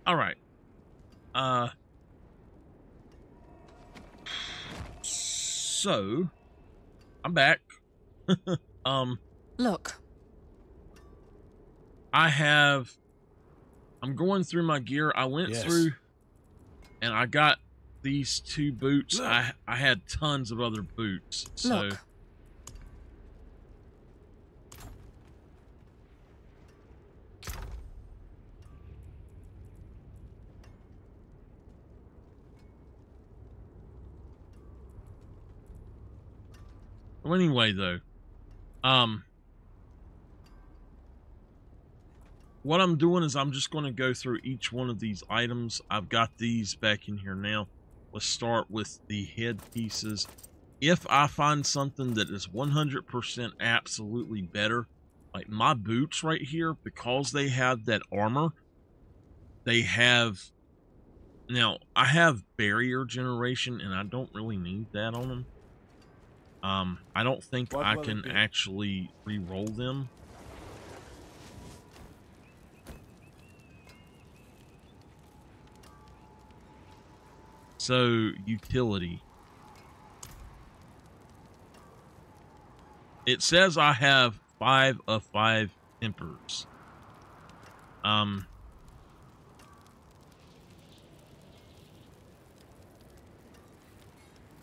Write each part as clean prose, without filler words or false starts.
All right. So I'm back. um, Look. I'm going through my gear. I went through and I got these 2 boots. Look. I had tons of other boots. So Look. well, anyway, though, what I'm doing is I'm just going to go through each one of these items. I've got these back in here now. Let's start with the headpieces. If I find something that is 100% absolutely better, like my boots right here, because they have that armor, they have... Now, I have barrier generation, and I don't really need that on them. I don't think I can actually re-roll them. So, utility. It says I have 5 of 5 tempers.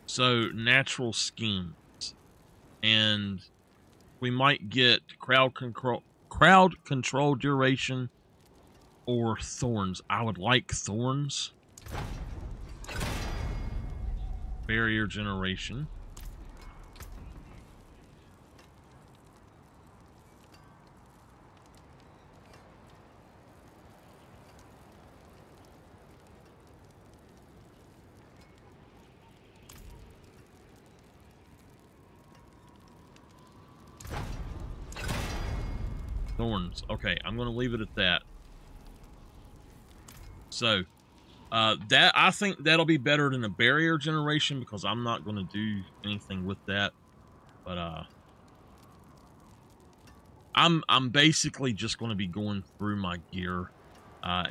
So, natural schemes. And we might get crowd control duration or thorns. I would like thorns. Barrier generation. Thorns. Okay, I'm going to leave it at that. So, that I think that'll be better than a barrier generation because I'm not going to do anything with that. But I'm basically just going to be going through my gear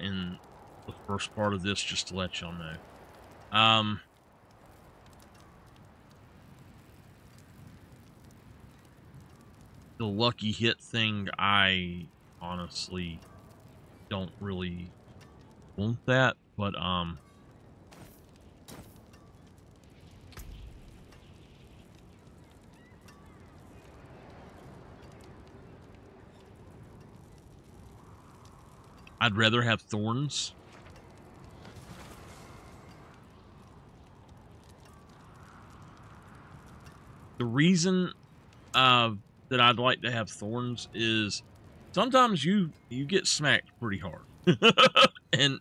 in the first part of this just to let y'all know. The lucky hit thing, I honestly don't really want that, but I'd rather have thorns. The reason that I'd like to have thorns is sometimes you get smacked pretty hard. And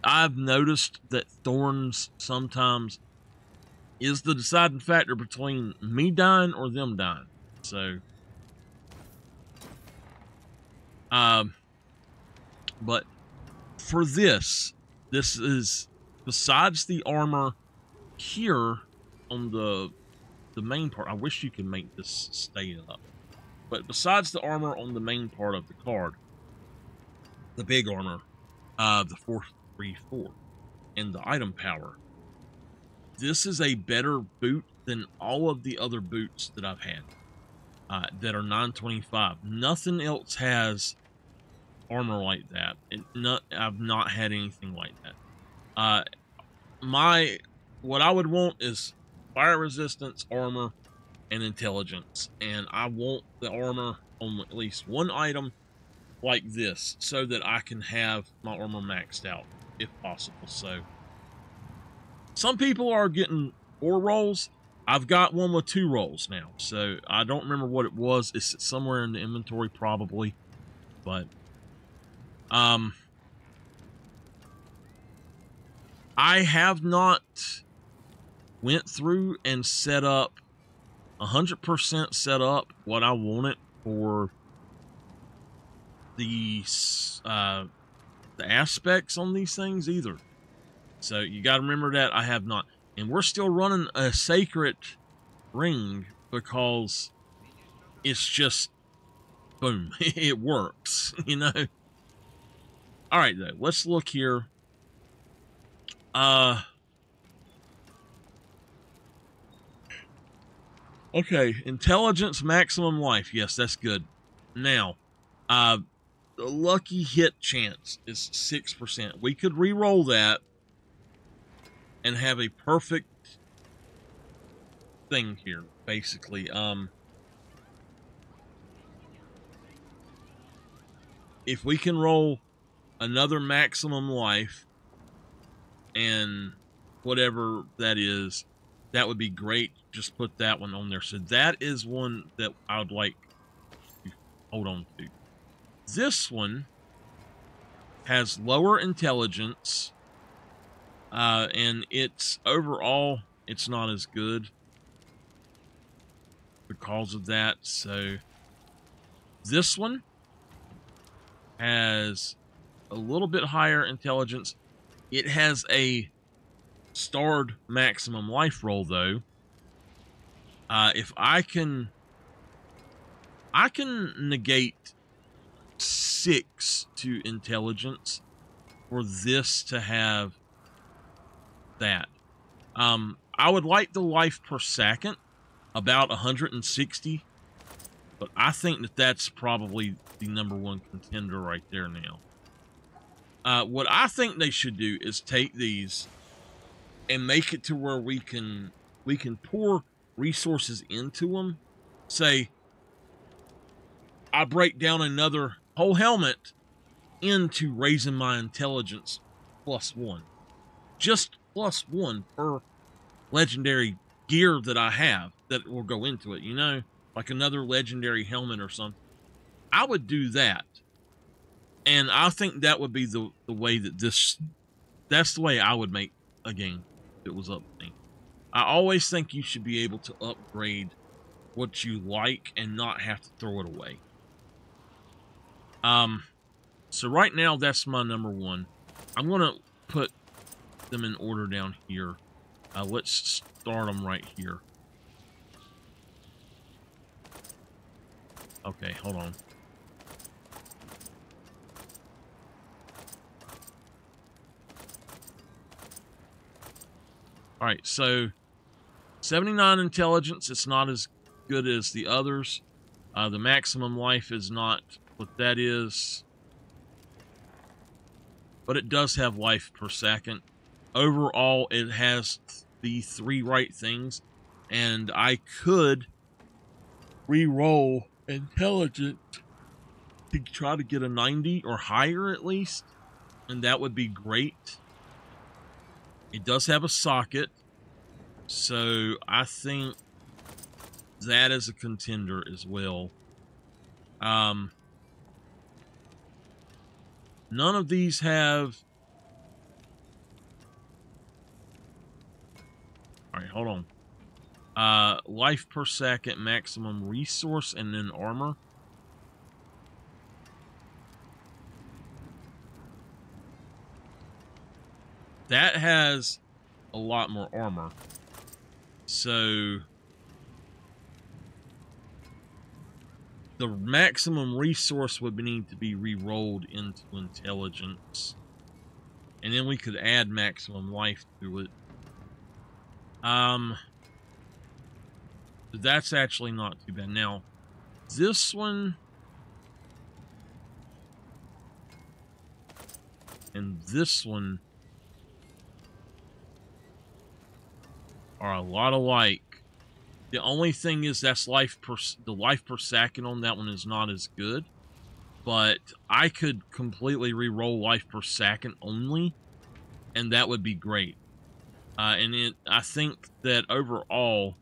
I've noticed that thorns sometimes is the deciding factor between me dying or them dying. So but for this is besides the armor here on the main part. I wish you could make this stay up. But besides the armor on the main part of the card, the big armor, the 434, and the item power, this is a better boot than all of the other boots that I've had that are 925. Nothing else has armor like that. I've not had anything like that. What I would want is fire resistance, armor, and intelligence, and I want the armor on at least one item like this so that I can have my armor maxed out if possible. So some people are getting 4 rolls. I've got one with 2 rolls now, so I don't remember what it was. It's somewhere in the inventory probably, but I have not went through and set up 100% set up what I wanted for the aspects on these things either. So you got to remember that I have not. And we're still running a sacred ring because it's just boom, it works, you know. All right, though. Let's look here. Okay, intelligence, maximum life. Yes, that's good. Now, the lucky hit chance is 6%. We could re-roll that and have a perfect thing here, basically. If we can roll another maximum life and whatever that is, that would be great. Just put that one on there. So that is one that I would like to hold on to. This one has lower intelligence, and it's overall, it's not as good because of that. So this one has a little bit higher intelligence. It has a starred maximum life roll, though. If I can negate 6 to intelligence for this to have that. I would like the life per second, about 160, but I think that that's probably the #1 contender right there now. What I think they should do is take these and make it to where we can pour resources into them. Say, I break down another whole helmet into raising my intelligence +1. Just +1 per legendary gear that I have that will go into it, you know? Like another legendary helmet or something. I would do that. And I think that would be the way that that's the way I would make a game if it was up to me. I always think you should be able to upgrade what you like and not have to throw it away. So right now, that's my #1. I'm going to put them in order down here. Let's start them right here. Okay, hold on. All right, so 79 intelligence. It's not as good as the others. The maximum life is not what that is, but it does have life per second. Overall, it has the 3 right things, and I could re-roll intelligence to try to get a 90 or higher at least, and that would be great. It does have a socket, so I think that is a contender as well. None of these have... All right, hold on. Life per second, maximum resource, and then armor. That has a lot more armor. So the maximum resource would need to be re-rolled into intelligence. And then we could add maximum life to it. That's actually not too bad. Now, this one and this one are a lot alike. The only thing is that's the life per second on that one is not as good. But I could completely re-roll life per second only, and that would be great. And I think that overall,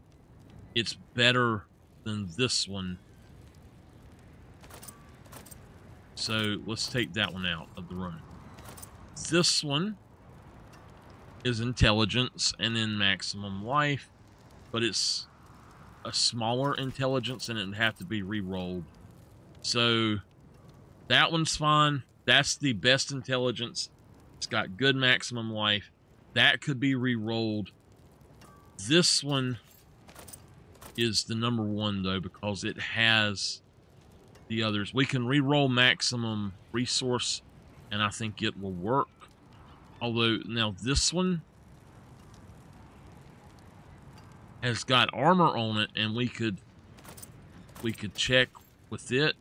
it's better than this one. So let's take that one out of the run. This one is intelligence and then maximum life, but it's a smaller intelligence and it'd have to be re-rolled. So that one's fine. That's the best intelligence. It's got good maximum life. That could be re-rolled. This one is the #1 though, because it has the others. We can re-roll maximum resource and I think it will work. Although now this one has got armor on it, and we could check with it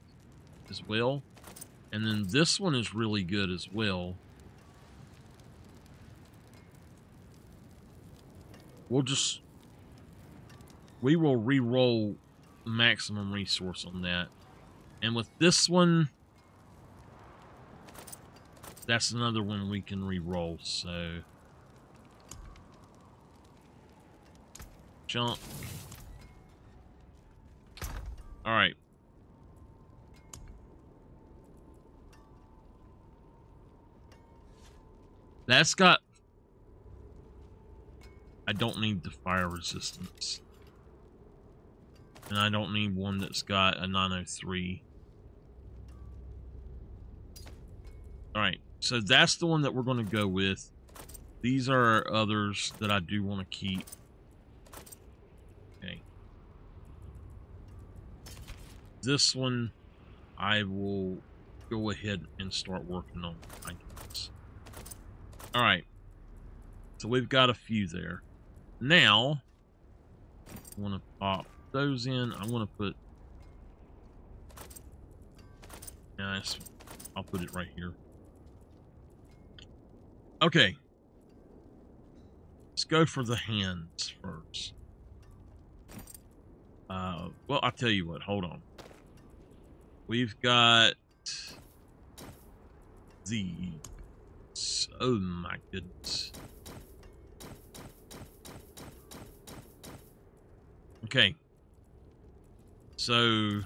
as well. And then this one is really good as well. We will re-roll maximum resource on that. And with this one, that's another one we can re-roll, so jump. All right. That's got... I don't need the fire resistance. And I don't need one that's got a 903. Alright, so that's the one that we're going to go with. These are others that I do want to keep. Okay. This one, I will go ahead and start working on, I guess. Alright. So we've got a few there. Now, I want to pop those in. I want to put... Nice. I'll put it right here. Okay. Let's go for the hands first. Well, I'll tell you what. Hold on. We've got these. Oh my goodness. Okay. So,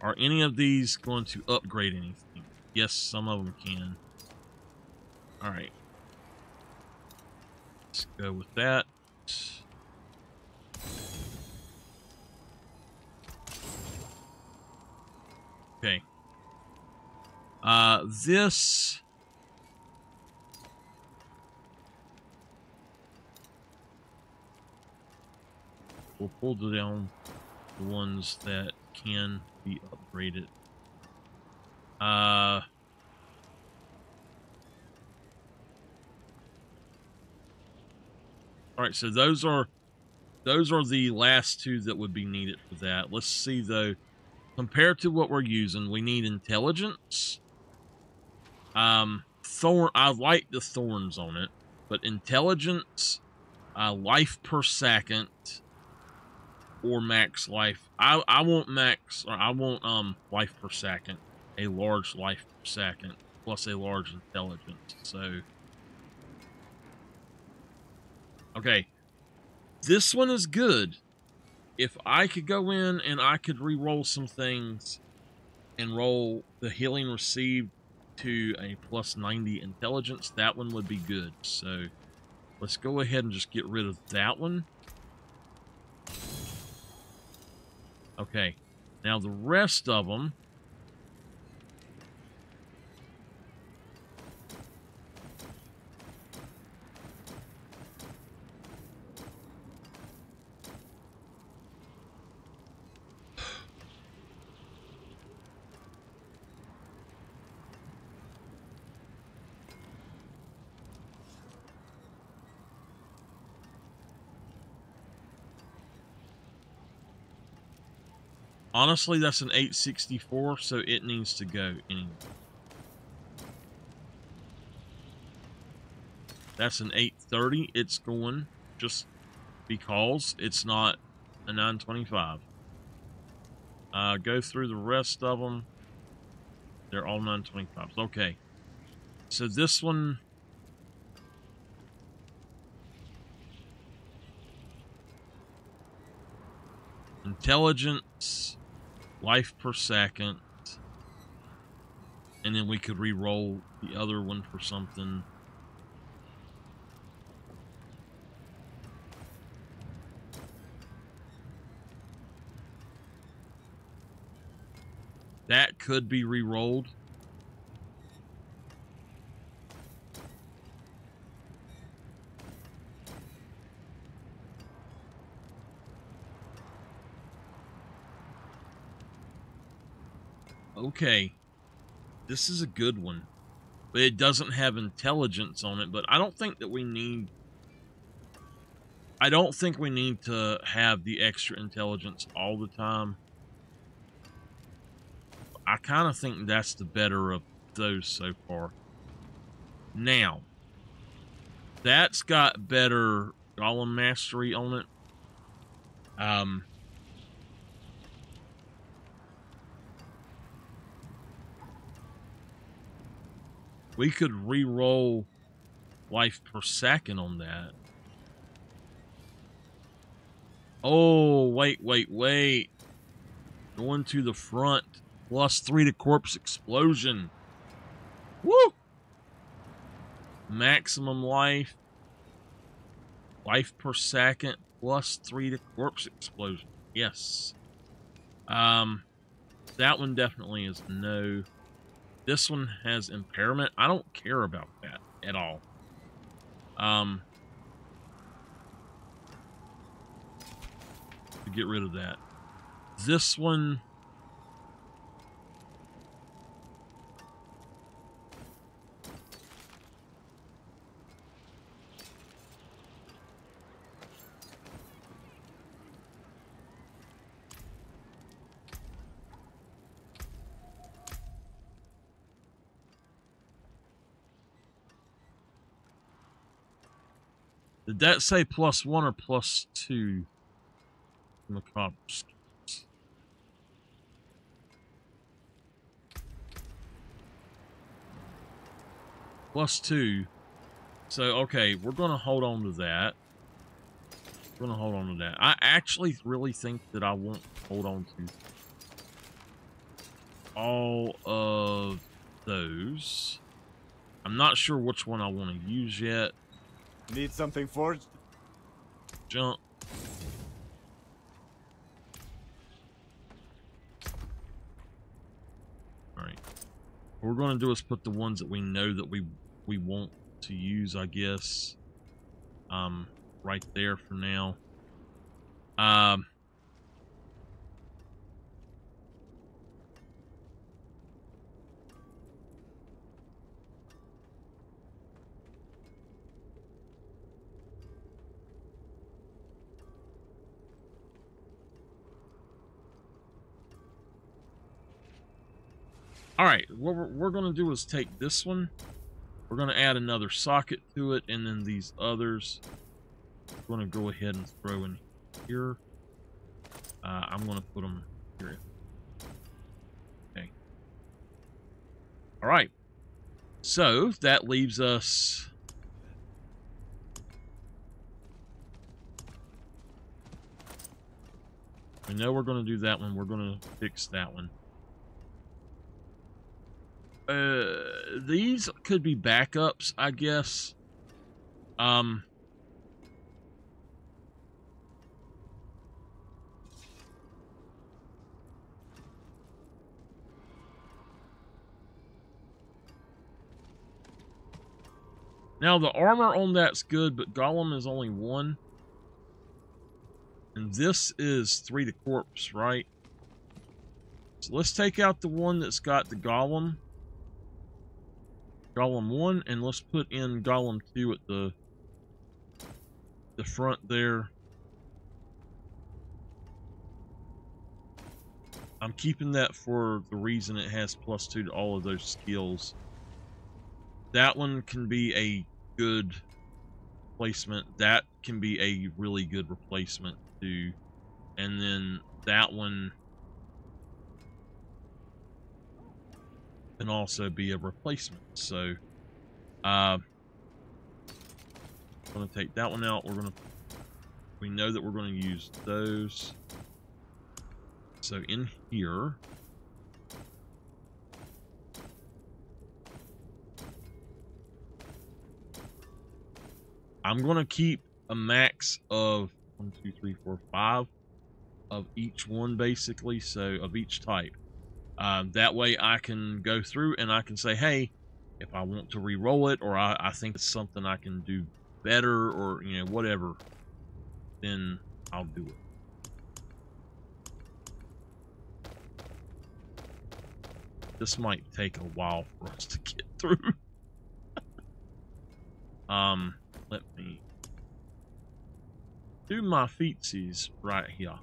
are any of these going to upgrade anything? Yes, some of them can. Alright. Let's go with that. Okay. This... We'll pull down the ones that can be upgraded. Alright, so those are the last two that would be needed for that. Let's see though. Compared to what we're using, we need intelligence. Thorn, I like the thorns on it, but intelligence, life per second, or max life. I want max, or I want life per second, a large life per second, plus a large intelligence. So, okay, this one is good. If I could go in and I could re-roll some things and roll the healing received to a plus 90 intelligence, that one would be good. So let's go ahead and just get rid of that one. Okay, now the rest of them, honestly, that's an 864, so it needs to go anyway. That's an 830. It's going just because it's not a 925. Go through the rest of them. They're all 925s. Okay. So this one... Intelligence, life per second, and then we could re-roll the other one for something. That could be re-rolled. Okay. This is a good one. But it doesn't have intelligence on it. But I don't think that we need... I don't think we need to have the extra intelligence all the time. I kind of think that's the better of those so far. Now, that's got better Golem Mastery on it. We could re-roll life per second on that. Oh, wait. Going to the front. +3 to corpse explosion. Woo! Maximum life. Life per second. +3 to corpse explosion. Yes. That one definitely is no. This one has impairment. I don't care about that at all. To get rid of that. This one... Did that say +1 or +2? Macabre skills. +2. So, okay, we're going to hold on to that. We're going to hold on to that. I actually really think that I won't hold on to all of those. I'm not sure which one I want to use yet. Need something forged? Jump. Alright. What we're going to do is put the ones that we know that we want to use, I guess. Right there for now. All right, what we're going to do is take this one. We're going to add another socket to it, and then these others. I'm going to go ahead and throw in here. I'm going to put them here. Okay. All right. So that leaves us. We know we're going to do that one. We're going to fix that one. These could be backups, I guess. Now, the armor on that's good, but Golem is only 1. And this is 3 to corpse, right? So let's take out the one that's got the Golem. Golem 1, and let's put in Golem 2 at the front there. I'm keeping that for the reason it has +2 to all of those skills. That one can be a good replacement. That can be a really good replacement too. And then that one can also be a replacement. So I'm going to take that one out. We know that we're going to use those. So in here, I'm going to keep a max of 1, 2, 3, 4, 5 of each one, basically. So of each type. That way I can go through and I can say, hey, if I want to re-roll it, or I think it's something I can do better, or, you know, whatever, then I'll do it. this might take a while for us to get through. Let me do my feetsies right here.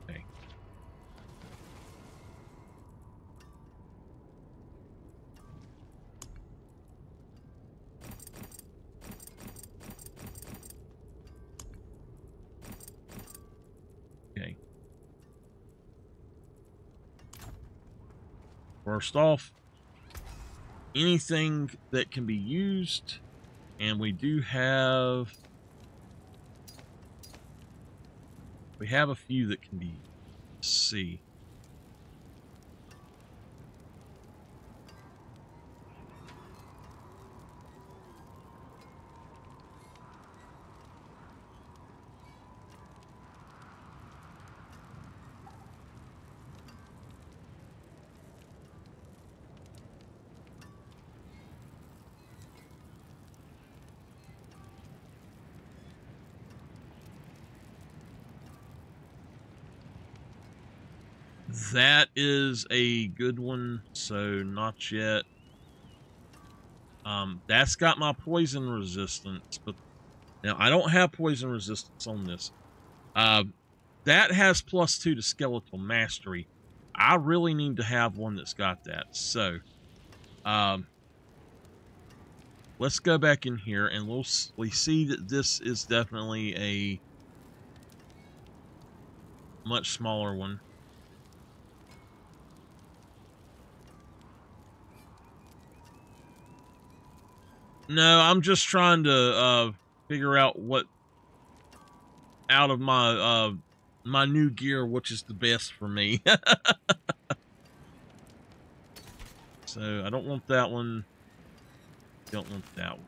Okay. Okay. First off, anything that can be used, and we have a few that can be used. Let's see. That is a good one, so not yet. That's got my poison resistance, but now I don't have poison resistance on this. That has +2 to skeletal mastery. I really need to have one that's got that. So, let's go back in here and we see that this is definitely a much smaller one. No, I'm just trying to figure out what out of my my new gear, which is the best for me. So I don't want that one. Don't want that one.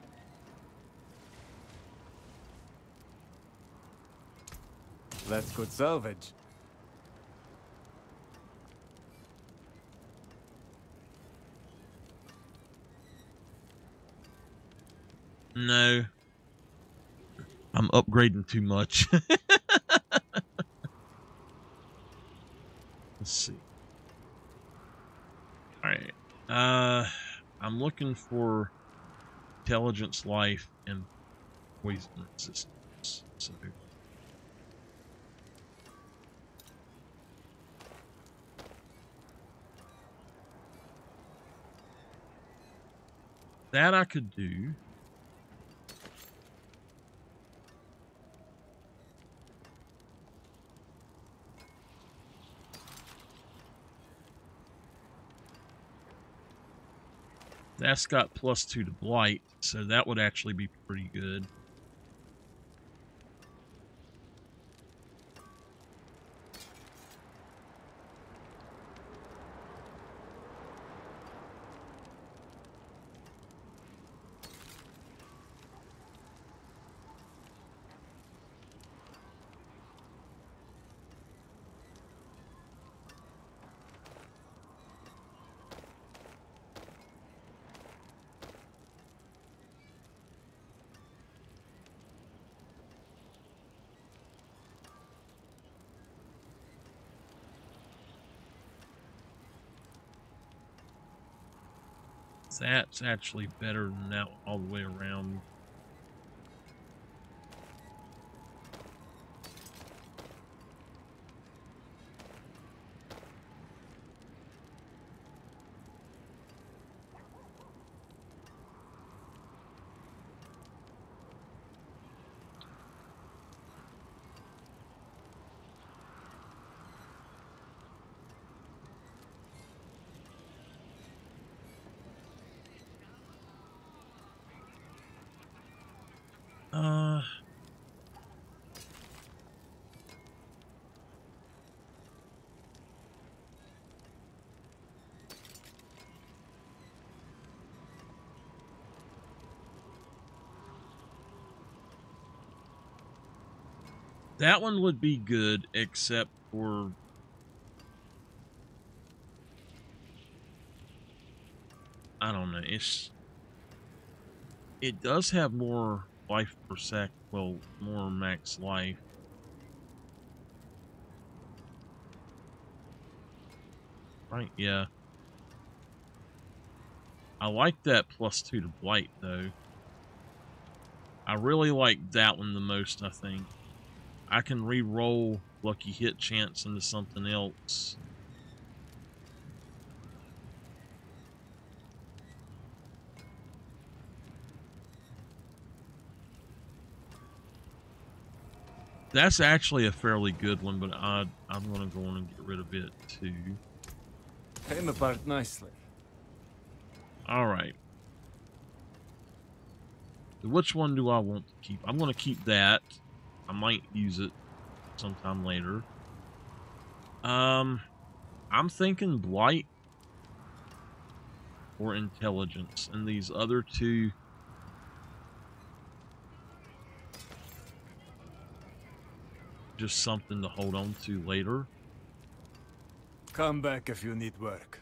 That's good salvage. No. I'm upgrading too much. Let's see. Alright. I'm looking for intelligence, life, and poison resistance. So that I could do. That's got +2 to blight, so that would actually be pretty good. That's actually better than that all the way around. That one would be good, except for I don't know. It does have more life per sec. Well, more max life. Right, yeah. I like that +2 to blight, though. I really like that one the most, I think. I can re-roll lucky hit chance into something else. That's actually a fairly good one, but I'm going to go on and get rid of it, too. Came apart nicely. All right. Which one do I want to keep? I'm going to keep that. I might use it sometime later. I'm thinking blight or intelligence, and these other two. Just something to hold on to later. Come back if you need work.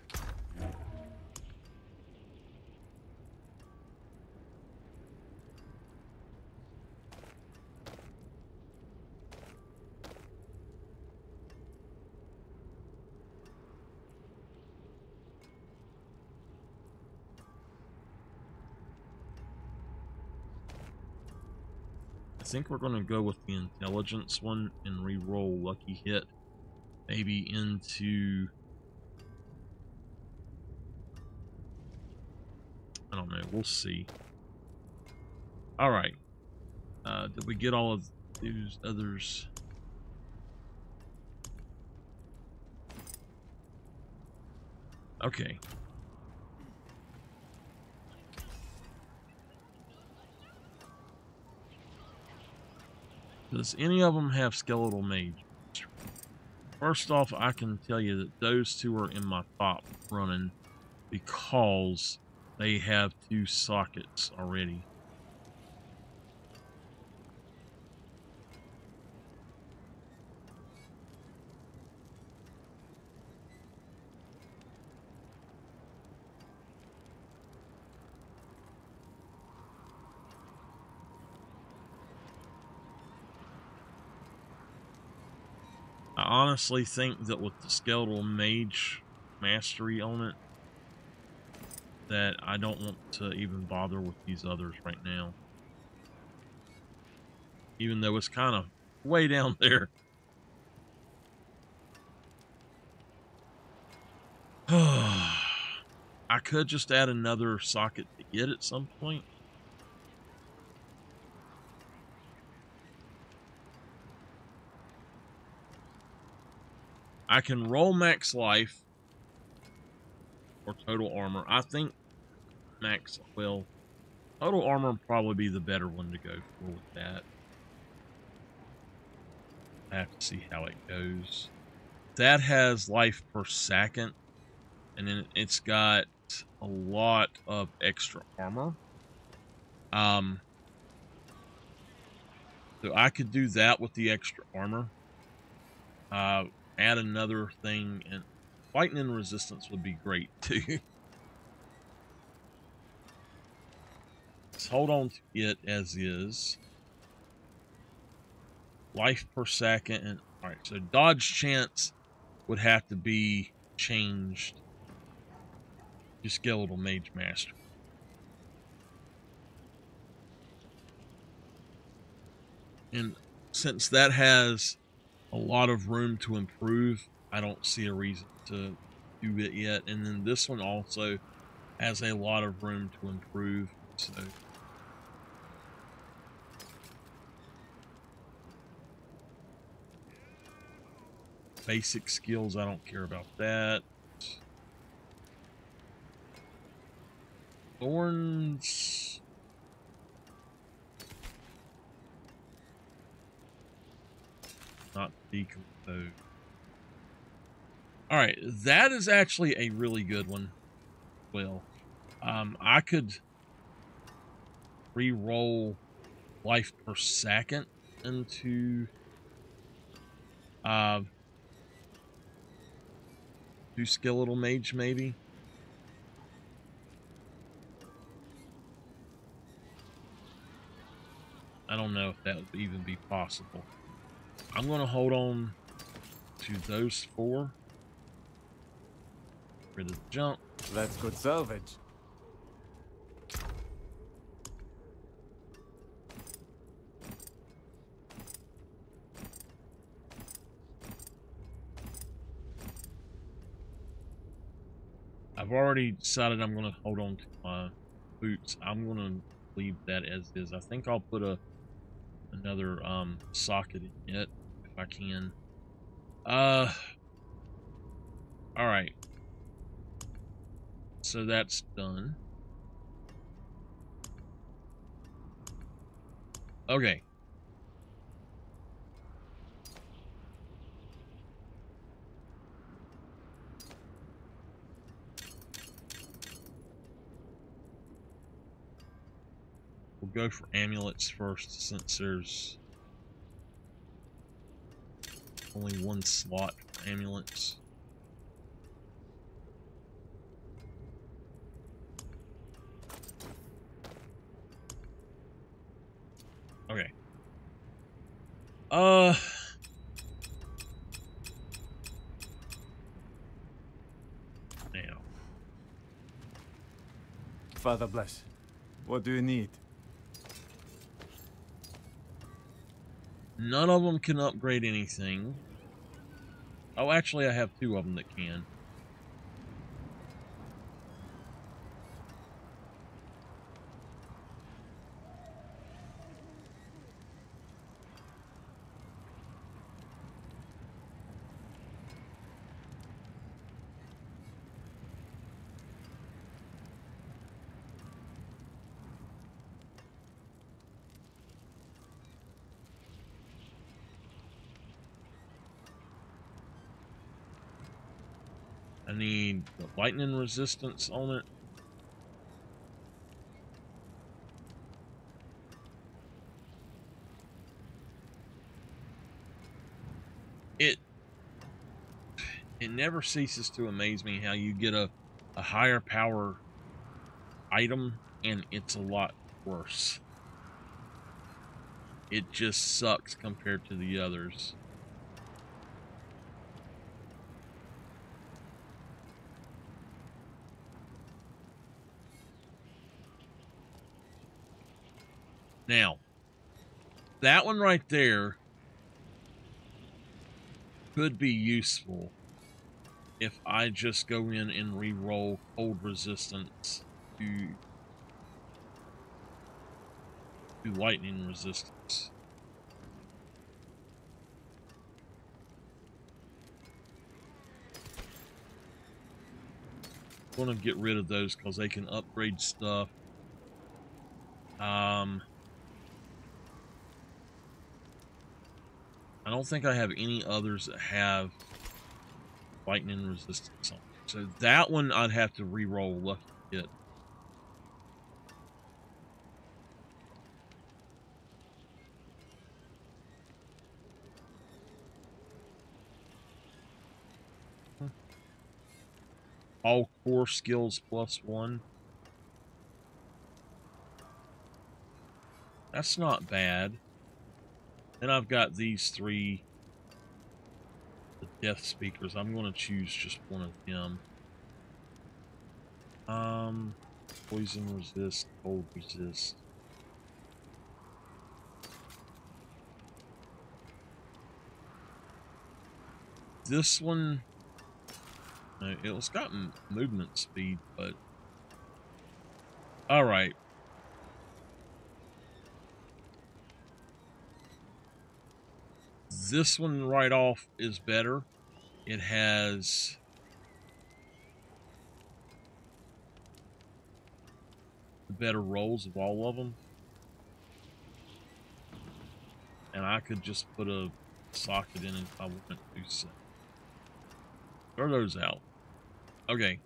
I think we're going to go with the intelligence one and re-roll lucky hit. Maybe into... I don't know. We'll see. Alright. Did we get all of these others? Okay. Does any of them have skeletal mage? First off, I can tell you that those two are in my top running because they have 2 sockets already. I honestly think that with the skeletal mage mastery on it, that I don't want to even bother with these others right now. Even though it's kind of way down there. I could just add another socket to it at some point. I can roll max life or total armor. I think max, well, total armor would probably be the better one to go for with that. I have to see how it goes. That has life per second, and then it's got a lot of extra armor. So I could do that with the extra armor. Add another thing, and lightning resistance would be great too. Let's hold on to it as is. Life per second, and all right. So dodge chance would have to be changed to skeletal mage master. And since that has a lot of room to improve, I don't see a reason to do it yet. And then this one also has a lot of room to improve. So basic skills, I don't care about that. Thorns. Not decompose. Alright, that is actually a really good one. Well, I could re-roll life per second into do skeletal mage maybe. I don't know if that would even be possible. I'm going to hold on to those 4. Rid of the junk. That's good salvage. I've already decided I'm going to hold on to my boots. I'm going to leave that as is. I think I'll put another socket in it if I can. All right. So that's done. Okay. We'll go for amulets first, since there's only 1 slot for amulets. Okay. Now. Father bless. What do you need? None of them can upgrade anything. Oh, actually, I have 2 of them that can. I need the lightning resistance on it. It never ceases to amaze me how you get a higher power item and it's a lot worse. It just sucks compared to the others. Now, that one right there could be useful if I just go in and re-roll cold resistance to lightning resistance. I'm gonna get rid of those because they can upgrade stuff. I don't think I have any others that have lightning resistance on it. So that one I'd have to re-roll left hit. All core skills +1. That's not bad. Then I've got these 3, the death speakers. I'm going to choose just one of them. Poison resist, cold resist. This one, it's got movement speed, but all right. This one right off is better. It has the better rolls of all of them. And I could just put a socket in if I wanted to do so. Throw those out. Okay.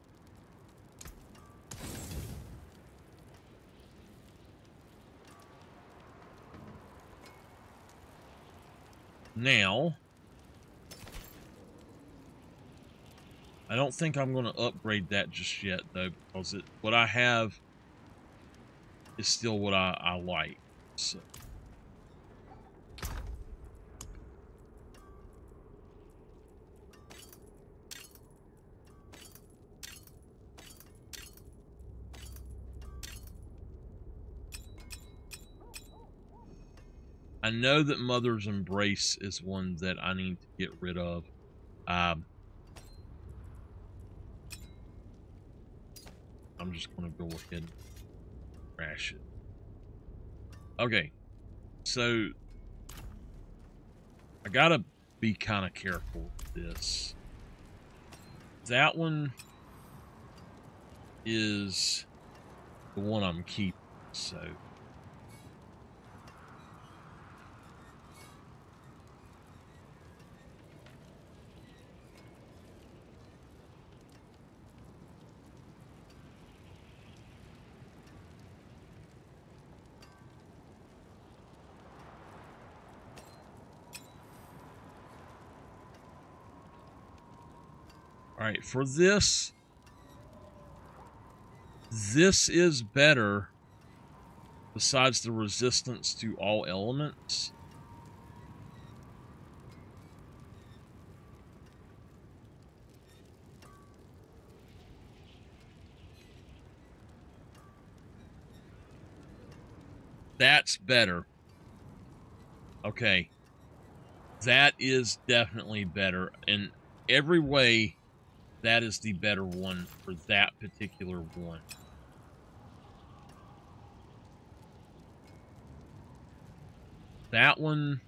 Now, I don't think I'm going to upgrade that just yet, though, because what I have is still what I like. So, I know that Mother's Embrace is one that I need to get rid of. I'm just going to go ahead and crash it. Okay, so I gotta be kind of careful with this. That one is the one I'm keeping, so. All right, for this is better besides the resistance to all elements. That's better. Okay. That is definitely better. In every way, that is the better one for that particular one. That one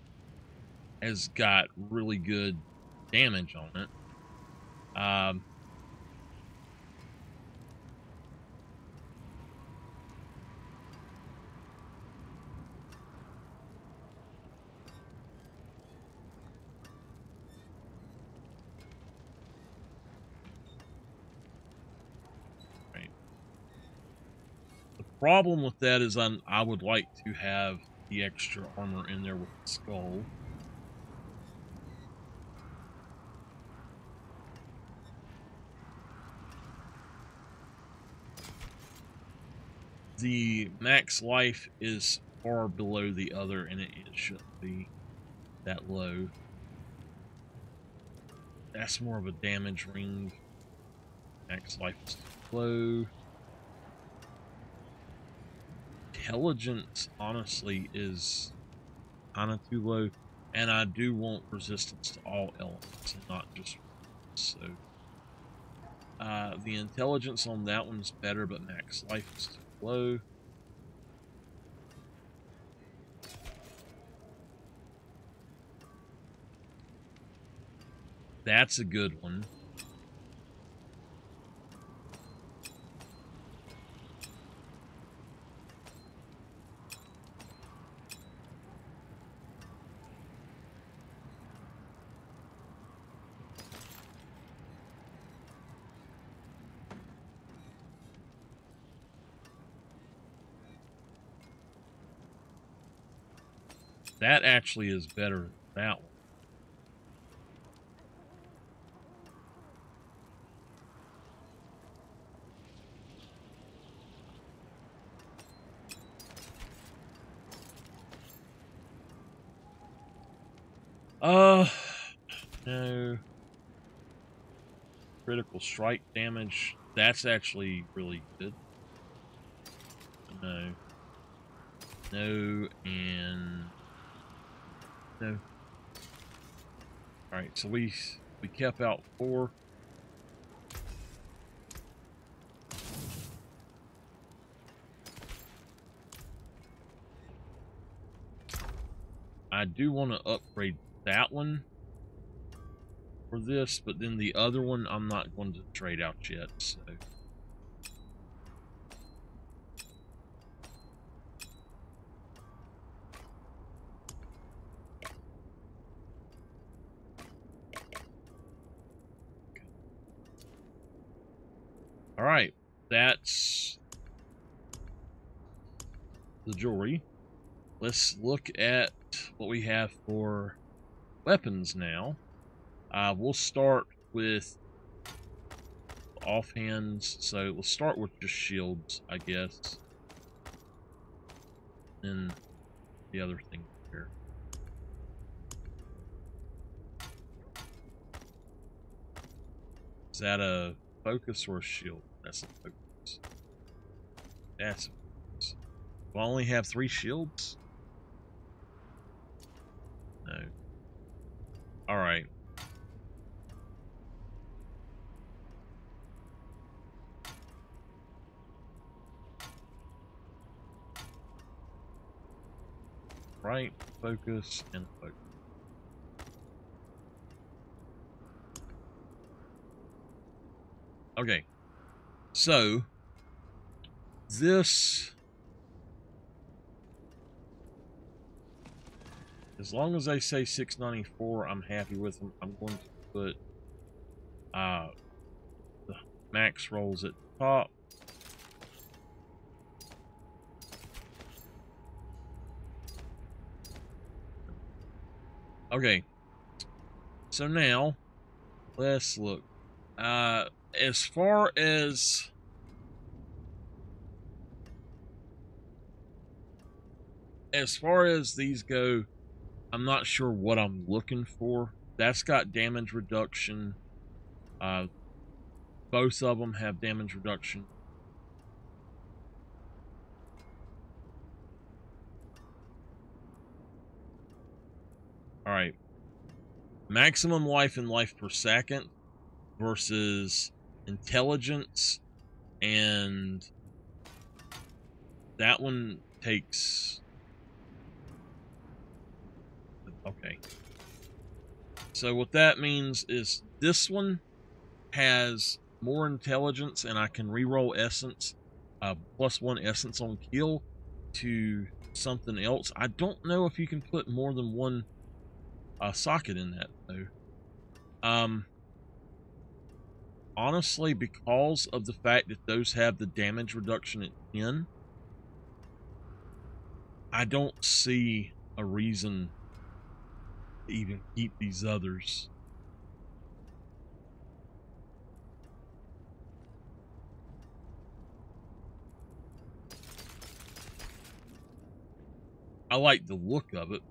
has got really good damage on it. Right. The problem with that is I would like to have the extra armor in there with the skull. The max life is far below the other, and it shouldn't be that low. That's more of a damage ring. Max life is too low. Intelligence, honestly, is kind of too low. And I do want resistance to all elements and not just one. So the intelligence on that one's better, but max life is too low. That's a good one. That actually is better than that one. No. Critical strike damage. That's actually really good. No. No, and no. Alright, so we kept out 4. I do want to upgrade that one for this, but then the other one I'm not going to trade out yet, so. Alright, that's the jewelry. Let's look at what we have for weapons now. We'll start with offhands, so we'll start with just shields, I guess. And the other thing here. Is that a focus or a shield? That's a focus. That's a focus. Do I only have 3 shields? All right. Right, focus, and focus. Okay. So, this... As long as they say 694, I'm happy with them. I'm going to put the max rolls at the top. Okay. So now, let's look. As far as... these go, I'm not sure what I'm looking for. That's got damage reduction. Both of them have damage reduction. All right. Maximum life and life per second versus intelligence, and that one takes... Okay. So what that means is this one has more intelligence, and I can reroll essence, +1 essence on kill to something else. I don't know if you can put more than one socket in that though. Honestly, because of the fact that those have the damage reduction at 10, I don't see a reason to even keep these others. I like the look of it.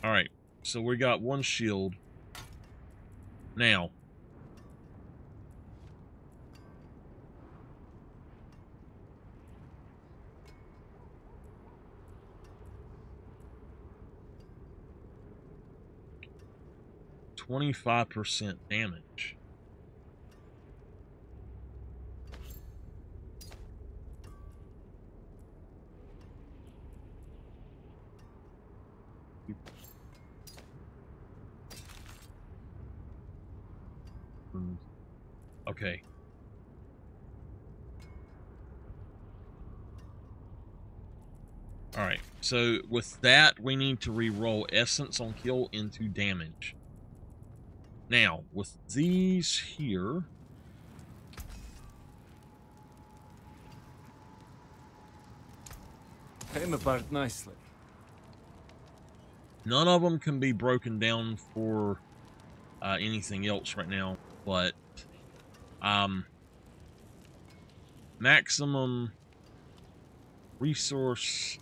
All right, so we got one shield. Now, %25 damage. Okay. All right. So with that, we need to re-roll essence on kill into damage. Now, with these here, Came apart nicely. none of them can be broken down for anything else right now, but maximum resource,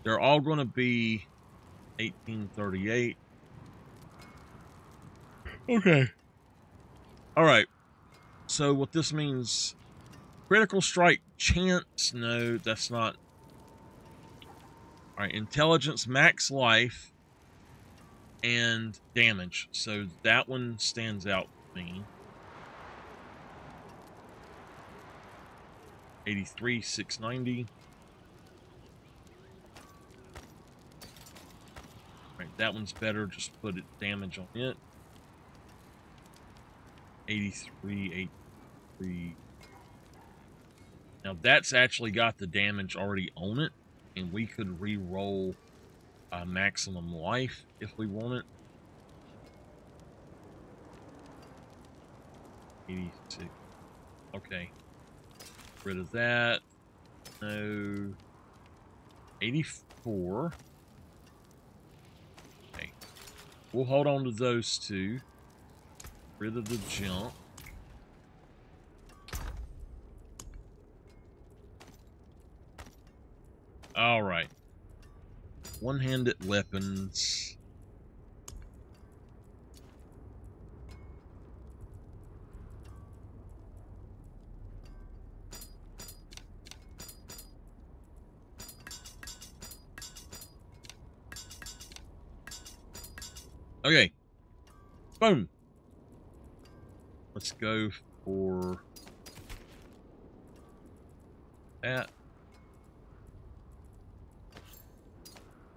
they're all going to be 1838. Okay. All right. So what this means, critical strike chance, no, that's not. All right, intelligence, max life, and damage. So that one stands out to me. 83, 690. All right, that one's better. Just put it damage on it. 83, 83. Now that's actually got the damage already on it, and we could re-roll maximum life if we want it. 86. Okay. Rid of that. No. 84. Okay. We'll hold on to those two. Rid of the junk. All right. One-handed weapons. Okay. Boom. Let's go for that.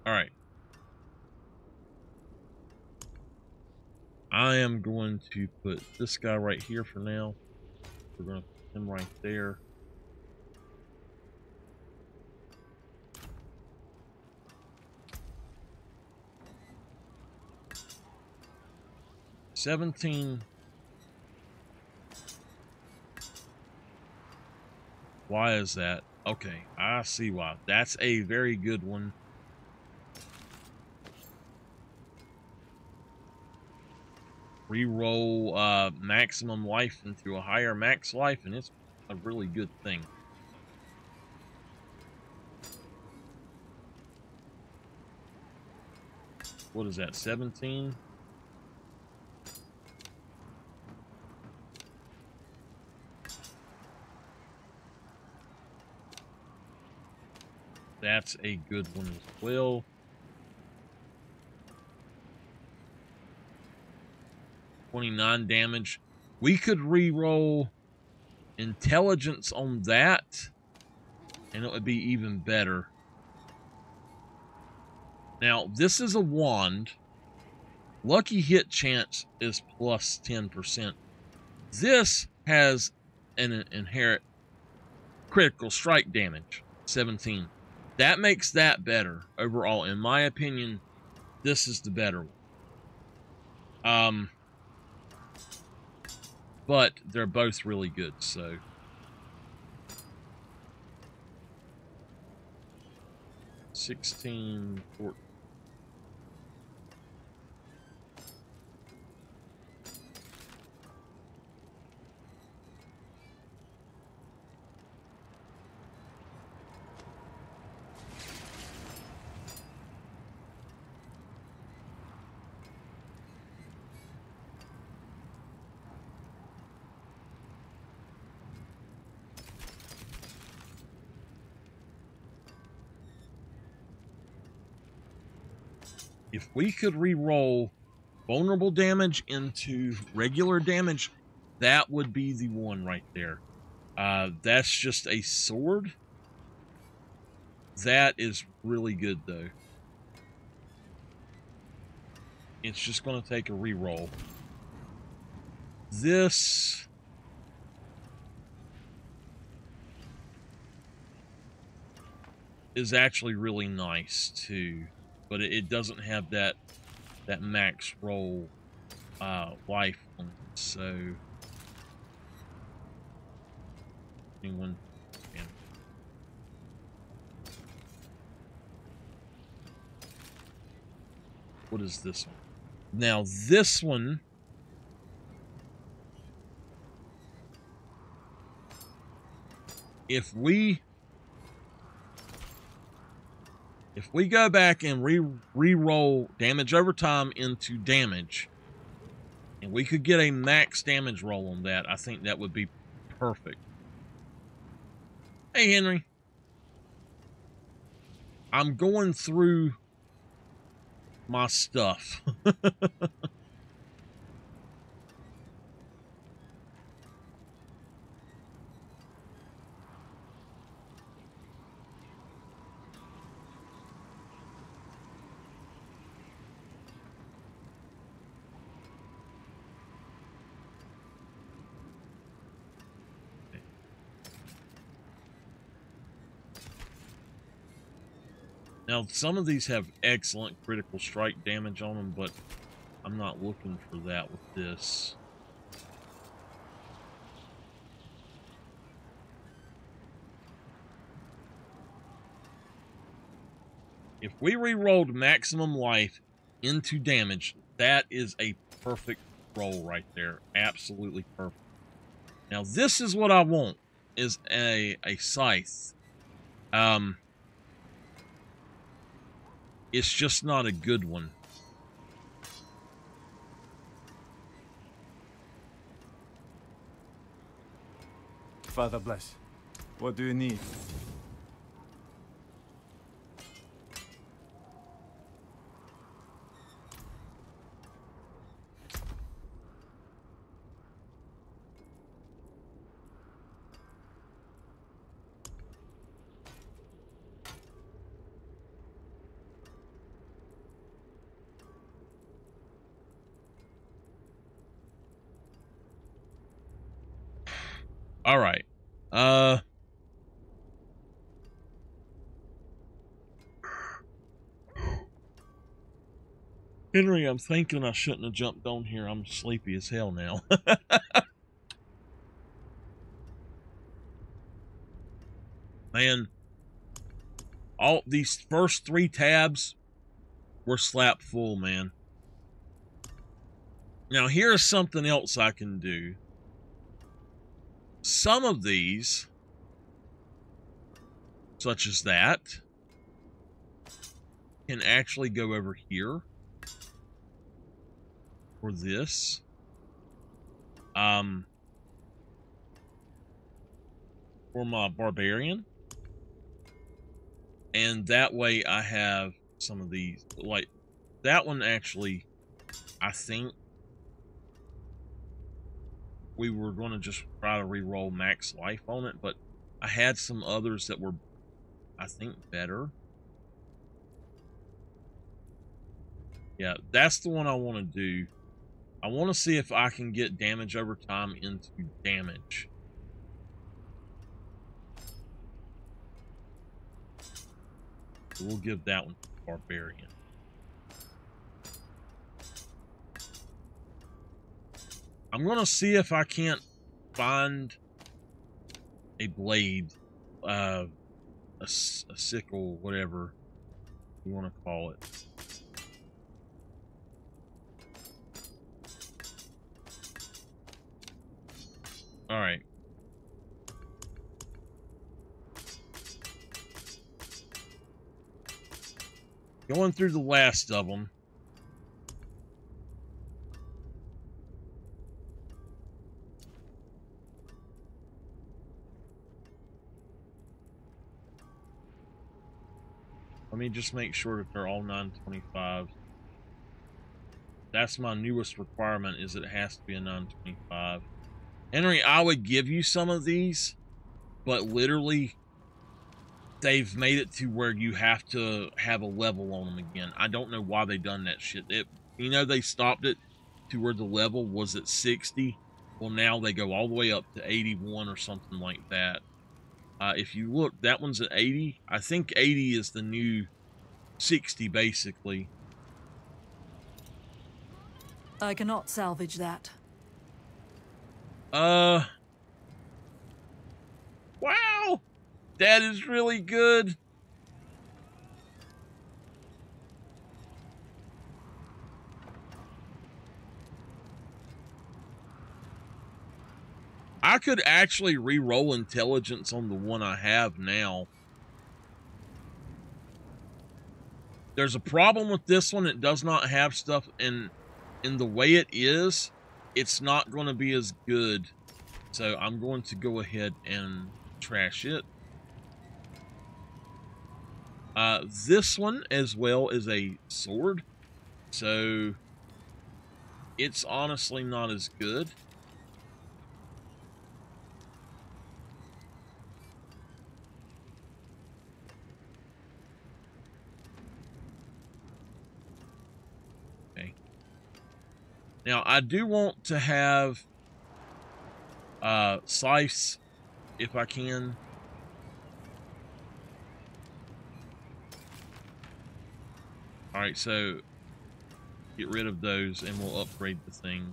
All right. I am going to put this guy right here for now. We're going to put him right there. $17. Why is that? Okay, I see why. That's a very good one. Reroll maximum life into a higher max life, and it's a really good thing. What is that, 17? That's a good one as well. $29 damage. We could re-roll intelligence on that, and it would be even better. Now, this is a wand. Lucky hit chance is plus 10%. This has an inherent critical strike damage, 17. That makes that better overall. In my opinion, this is the better one. But they're both really good, so. $16, $14. If we could re-roll vulnerable damage into regular damage, that would be the one right there. That's just a sword. That is really good, though. It's just going to take a re-roll. This is actually really nice, too. But it doesn't have that max roll life on it, so anyone can. What is this one? Now this one if we go back and re-roll damage over time into damage, and we could get a max damage roll on that, I think that would be perfect. Hey, Henry. I'm going through my stuff. Now, some of these have excellent critical strike damage on them, but I'm not looking for that with this. If we re-rolled maximum life into damage, that is a perfect roll right there. Absolutely perfect. Now, this is what I want, is a scythe. It's just not a good one. Father bless. What do you need? All right. Henry, I'm thinking I shouldn't have jumped on here. I'm sleepy as hell now. Man, all these first 3 tabs were slap full, man. Now, here's something else I can do. Some of these, such as that, can actually go over here. For this. For my barbarian. And that way I have some of these, like that one actually, I think we were going to just try to re-roll max life on it, but I had some others that were, I think, better. Yeah, that's the one I want to do. I want to see if I can get damage over time into damage. So we'll give that one to Barbarian. I'm going to see if I can't find a blade, a sickle, whatever you want to call it. All right. Going through the last of them. Let me just make sure that they're all 925. That's my newest requirement, is it has to be a 925. Henry, I would give you some of these, but literally, they've made it to where you have to have a level on them again. I don't know why they done that shit. You know, they stopped it to where the level was at 60. Well, now they go all the way up to 81 or something like that. If you look, that one's at 80. I think 80 is the new 60, basically. I cannot salvage that. Wow! That is really good. I could actually re-roll intelligence on the one I have now. There's a problem with this one. It does not have stuff in the way it is. It's not going to be as good. So I'm going to go ahead and trash it. This one as well is a sword. So it's honestly not as good. Now, I do want to have slice, if I can. Alright, so get rid of those and we'll upgrade the thing.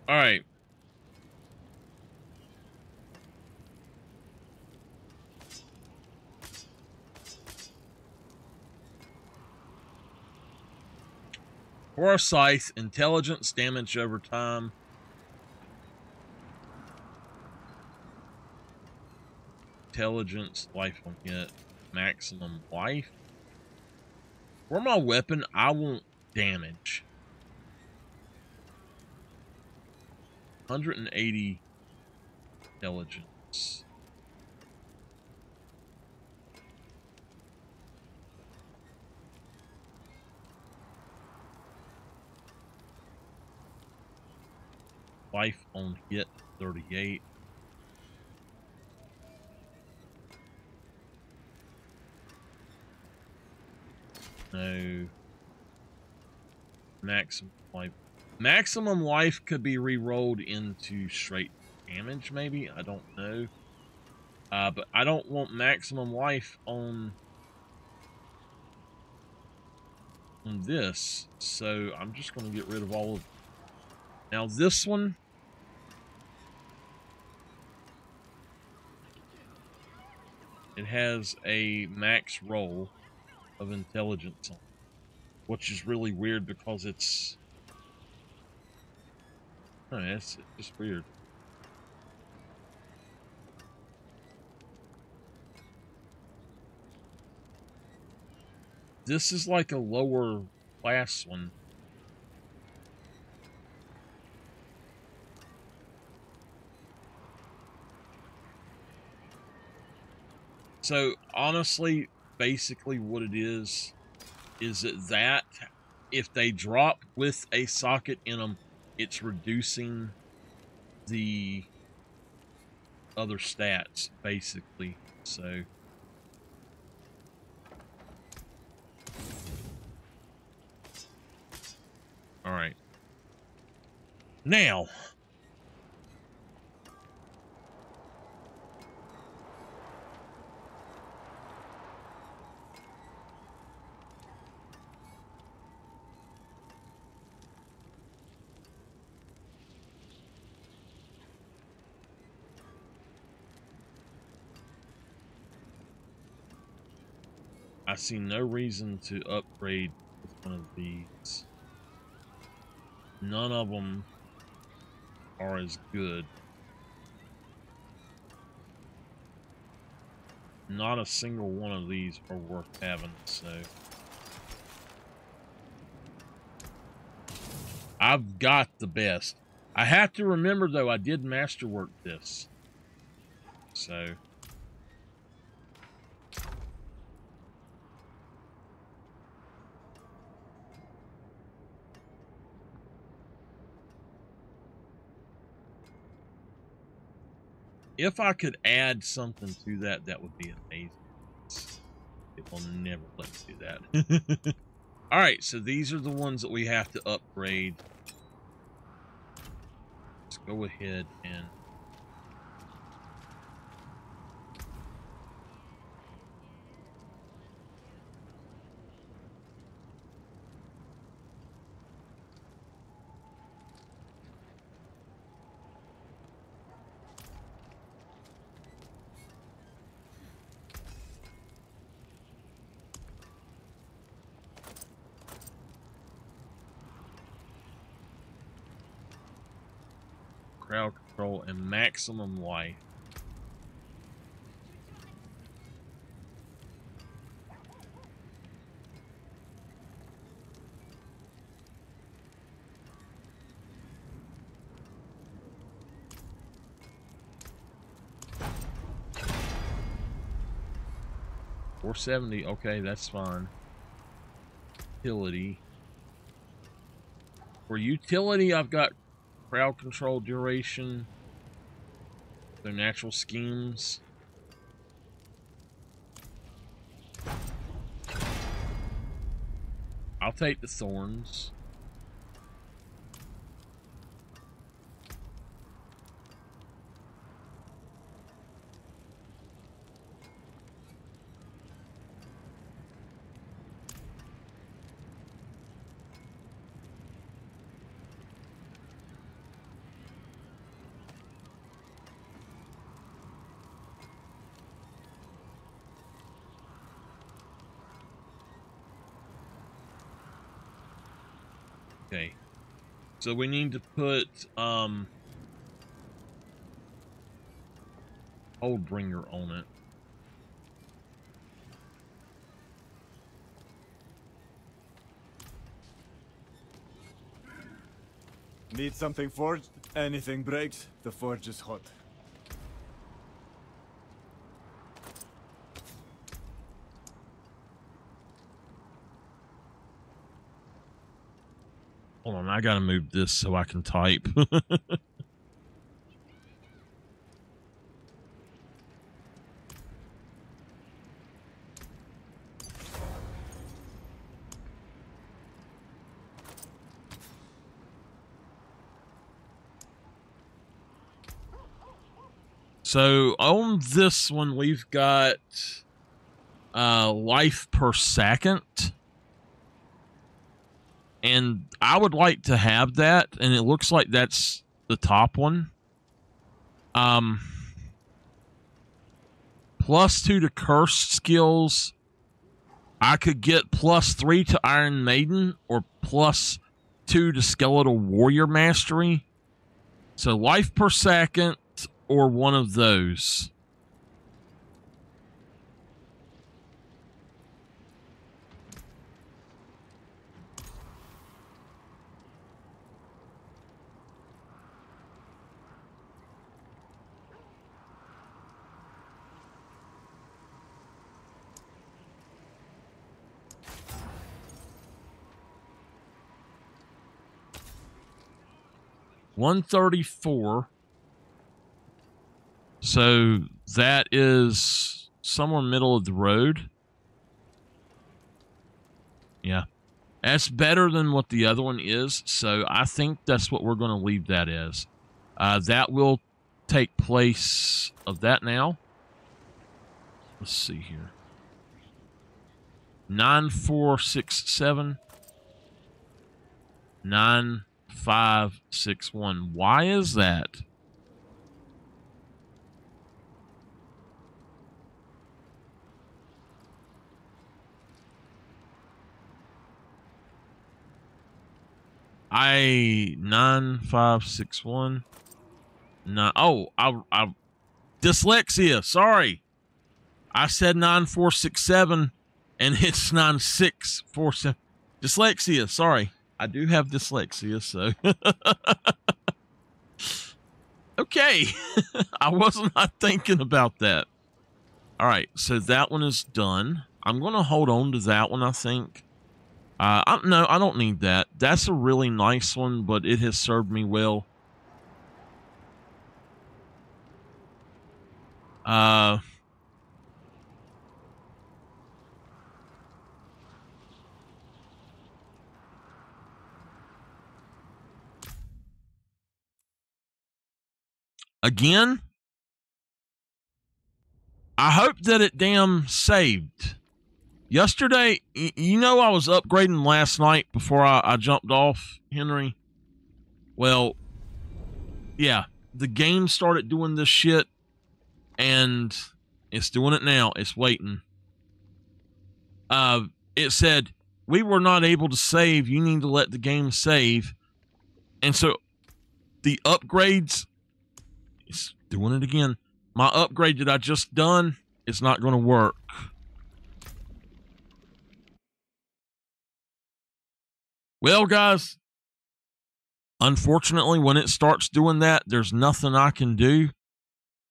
All right. For our scythe, intelligence, damage over time. Intelligence, life on hit, maximum life. For my weapon, I want damage. 180 intelligence. Life on hit 38. No. Maximum life. Maximum life could be re-rolled into straight damage, maybe? I don't know. But I don't want maximum life on this, so I'm just going to get rid of all of... Now this one... It has a max roll of intelligence on it, which is really weird because it's... Oh, it's just weird. This is like a lower class one. So honestly, basically what it is that if they drop with a socket in them, it's reducing the other stats, basically. So all right. Now, I see no reason to upgrade with one of these. None of them are as good. Not a single one of these are worth having, so... I've got the best. I have to remember, though, I did masterwork this. So... If I could add something to that, that would be amazing. It will never let me do that. Alright, so these are the ones that we have to upgrade. Let's go ahead and... crowd control and maximum life. $470, okay, that's fine. Utility. For utility, I've got crowd control duration, their natural schemes. I'll take the thorns. Okay, so we need to put Oldbringer on it. Need something forged? Anything breaks, the forge is hot. Hold on, I gotta move this so I can type. So on this one, we've got life per second. And I would like to have that, and it looks like that's the top one. +2 to curse skills. I could get +3 to Iron Maiden or +2 to Skeletal Warrior Mastery. So life per second or one of those. $134. So that is somewhere middle of the road. Yeah. That's better than what the other one is. So I think that's what we're going to leave that as. That will take place of that now. Let's see here. 9467. 9561. Why is that? I 9561. No, oh, I dyslexia. Sorry, I said 9467, and it's 9647. Dyslexia. Sorry. I do have dyslexia, so. Okay. I was not thinking about that. All right, so that one is done. I'm going to hold on to that one, I think. No, I don't need that. That's a really nice one, but it has served me well. Again, I hope that it damn saved. Yesterday, you know, I was upgrading last night before I jumped off, Henry. Well, yeah, the game started doing this shit, and it's doing it now. It's waiting. It said, we were not able to save. You need to let the game save. And so the upgrades, it's doing it again. My upgrade that I just done is not going to work. Well, guys, unfortunately, when it starts doing that, there's nothing I can do.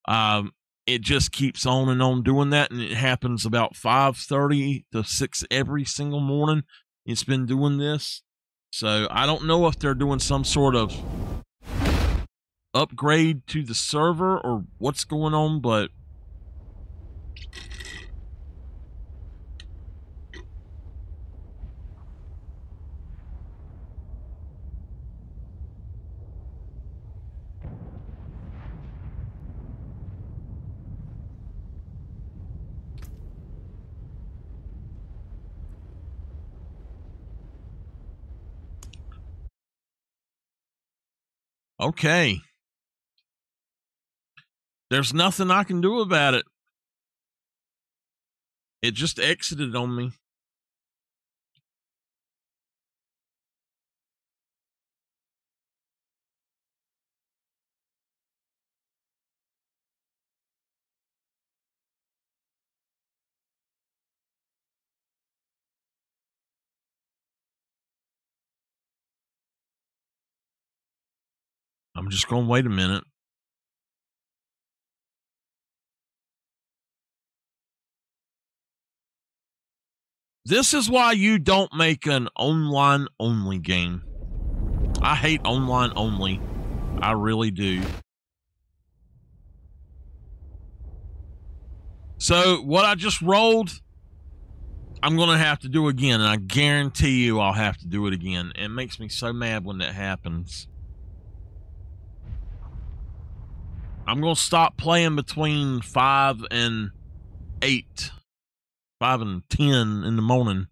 It just keeps on and on doing that, and it happens about 5:30 to 6 every single morning. It's been doing this. So I don't know if they're doing some sort of upgrade to the server or what's going on, but okay. There's nothing I can do about it. It just exited on me. I'm just going to wait a minute. This is why you don't make an online-only game. I hate online-only. I really do. So, what I just rolled, I'm going to have to do again, and I guarantee you I'll have to do it again. It makes me so mad when that happens. I'm gonna stop playing between 5 and 8, 5 and 10 in the morning.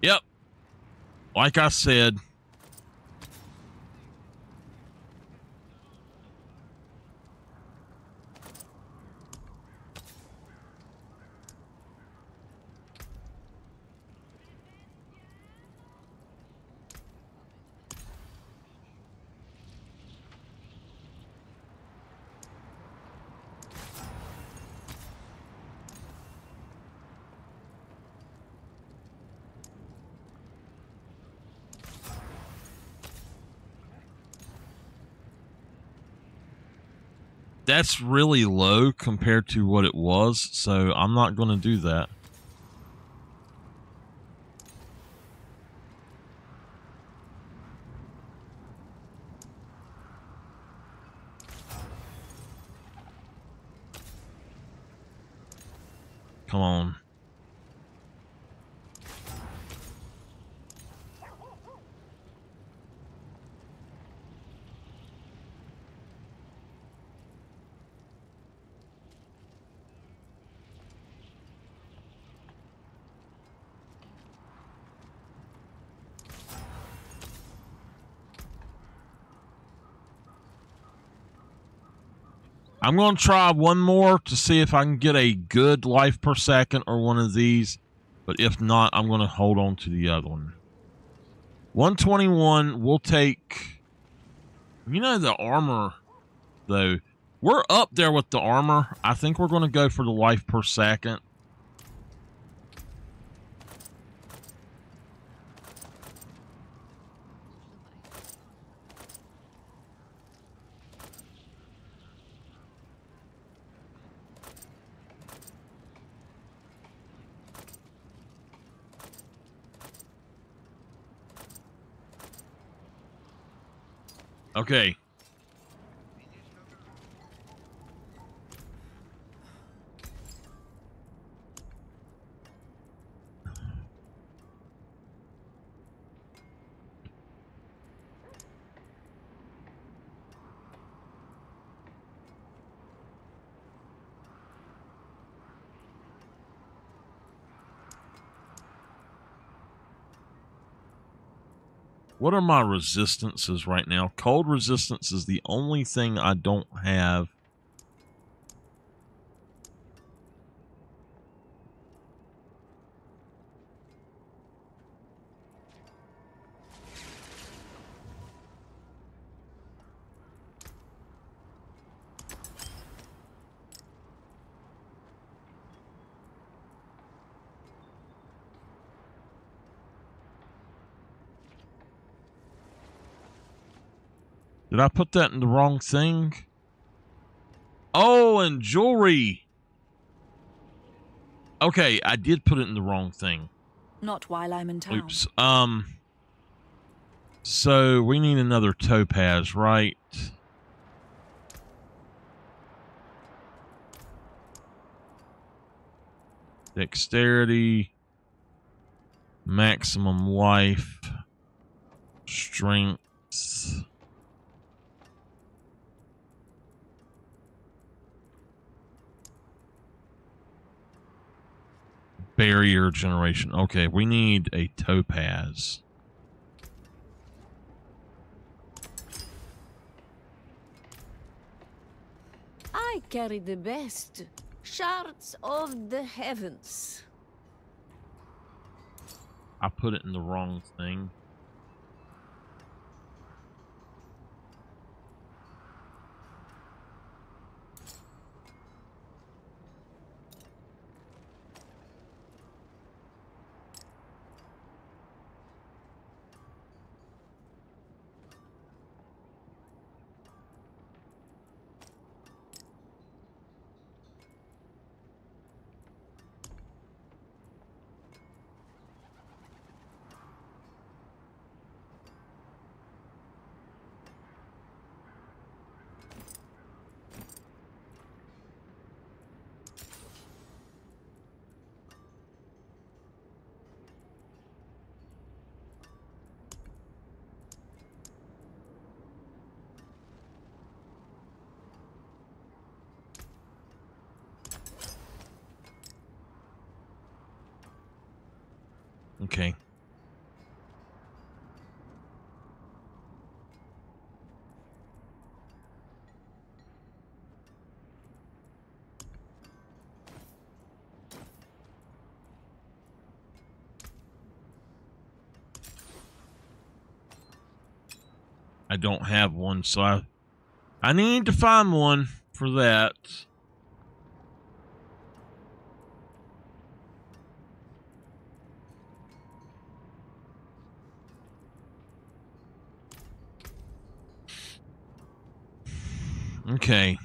Yep. Like I said. That's really low compared to what it was, so I'm not going to do that. Come on. I'm going to try one more to see if I can get a good life per second or one of these. But if not, I'm going to hold on to the other one. 121, we'll take... You know, the armor, though. We're up there with the armor. I think we're going to go for the life per second. Okay. What are my resistances right now? Cold resistance is the only thing I don't have. Did I put that in the wrong thing? Oh, and jewelry. Okay, I did put it in the wrong thing. Not while I'm in town. Oops. So we need another topaz, right? Dexterity. Maximum life. Strength. Barrier generation. Okay, we need a topaz. I carry the best shards of the heavens. I put it in the wrong thing. Okay. I don't have one, so I need to find one for that. Okay.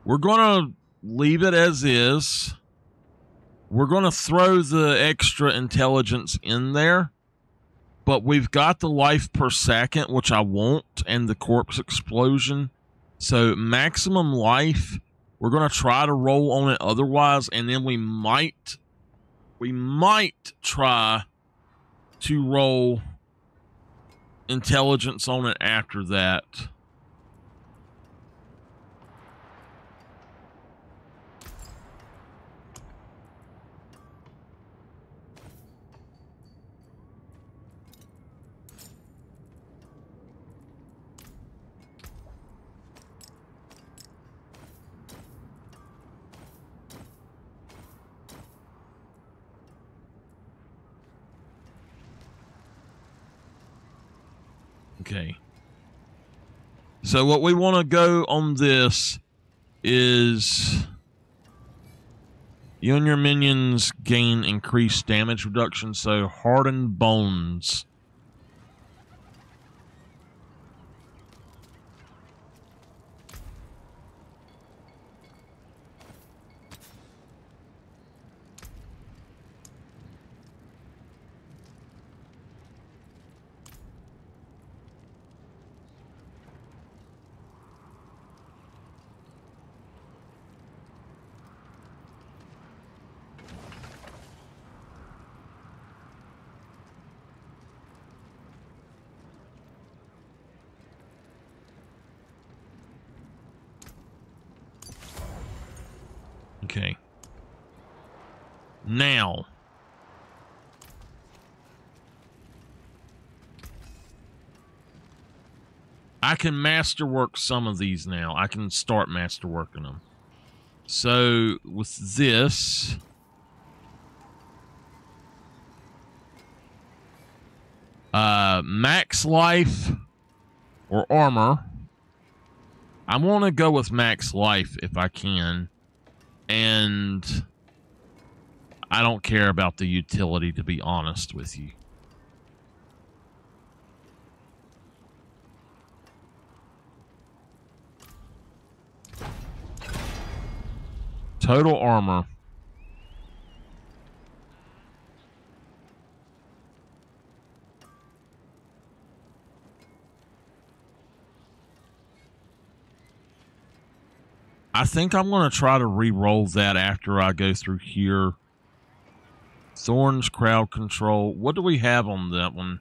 We're going to leave it as is. We're going to throw the extra intelligence in there. But we've got the life per second, which I want, and the corpse explosion. So maximum life, we're going to try to roll on it otherwise, and then we might try to roll intelligence on it after that. Okay. So what we want to go on this is you and your minions gain increased damage reduction, so hardened bones. Okay. Now, I can masterwork some of these now. I can start masterworking them. So with this, max life or armor. I want to go with max life if I can. And I don't care about the utility, to be honest with you. Total armor. I think I'm going to try to re-roll that after I go through here. Thorns, crowd control. What do we have on that one?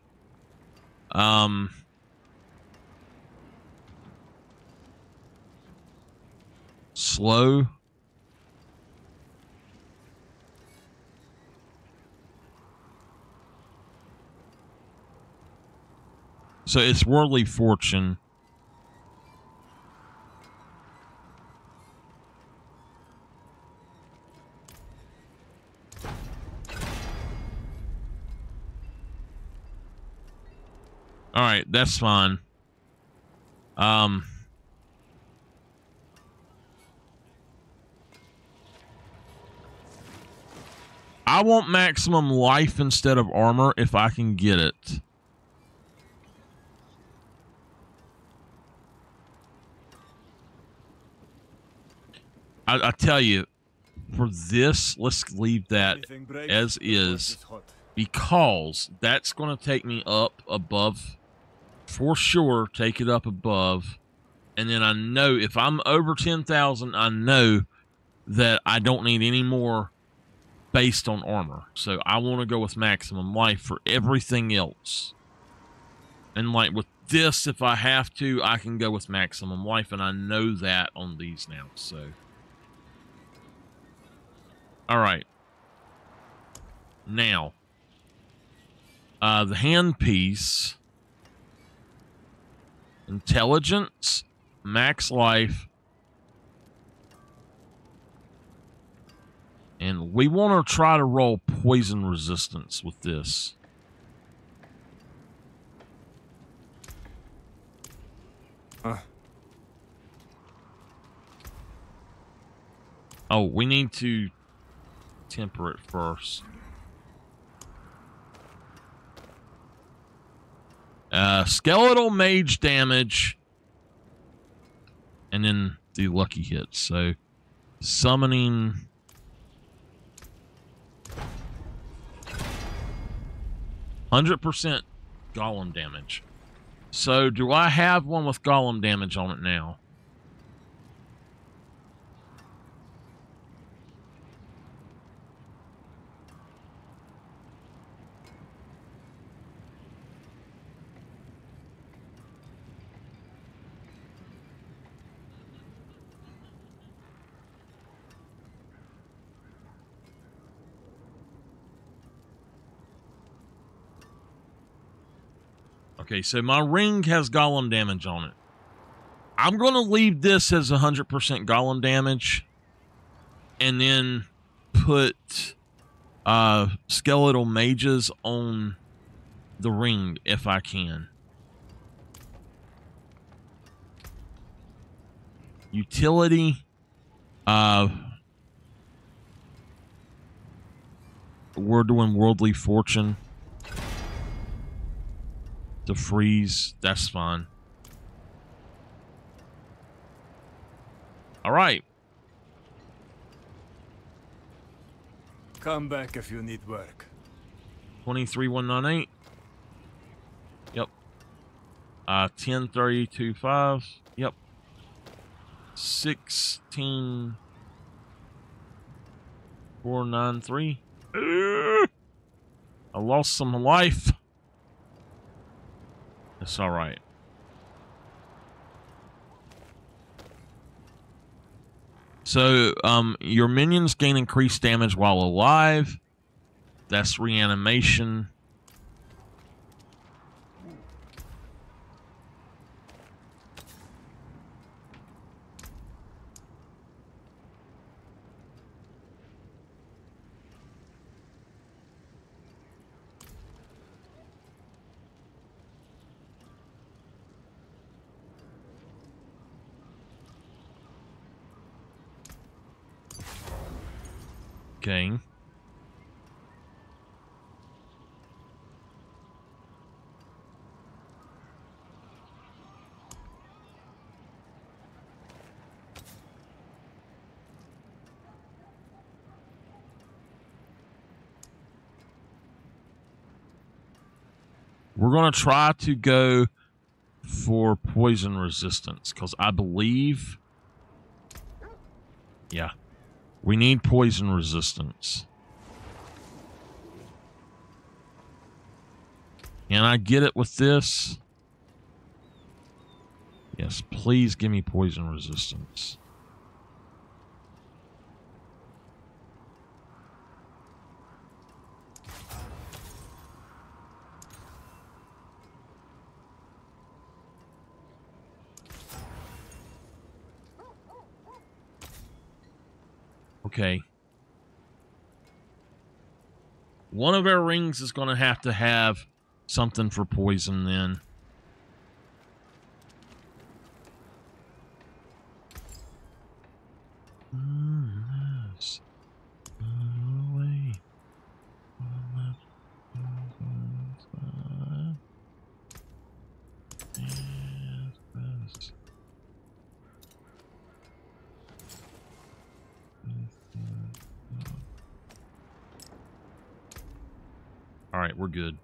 Slow. So it's worldly fortune. All right, that's fine. I want maximum life instead of armor if I can get it. I tell you, for this, let's leave that Anything breaks, as the forge is, hot. because that's going to take me up above, for sure, take it up above. And then I know if I'm over 10,000, I know that I don't need any more based on armor. So I want to go with maximum life for everything else. And like with this, if I have to, I can go with maximum life, and I know that on these now. So, all right. Now, the handpiece, intelligence, max life, and we want to try to roll poison resistance with this. Oh, we need to temper it first. Skeletal mage damage, and then the lucky hits. So, summoning 100% golem damage. So, do I have one with golem damage on it now? Okay, so my ring has golem damage on it. I'm going to leave this as 100% golem damage, and then put skeletal mages on the ring if I can. Utility. We're doing worldly fortune. To freeze, that's fine. All right. Come back if you need work. 23198. Yep. 10325. Yep. 16493. I lost some life. It's all right. So, your minions gain increased damage while alive. That's reanimation. Okay. We're going to try to go for poison resistance because I believe, yeah, we need poison resistance. Can I get it with this? Yes, please give me poison resistance. Okay. One of our rings is going to have something for poison then. All right, we're good.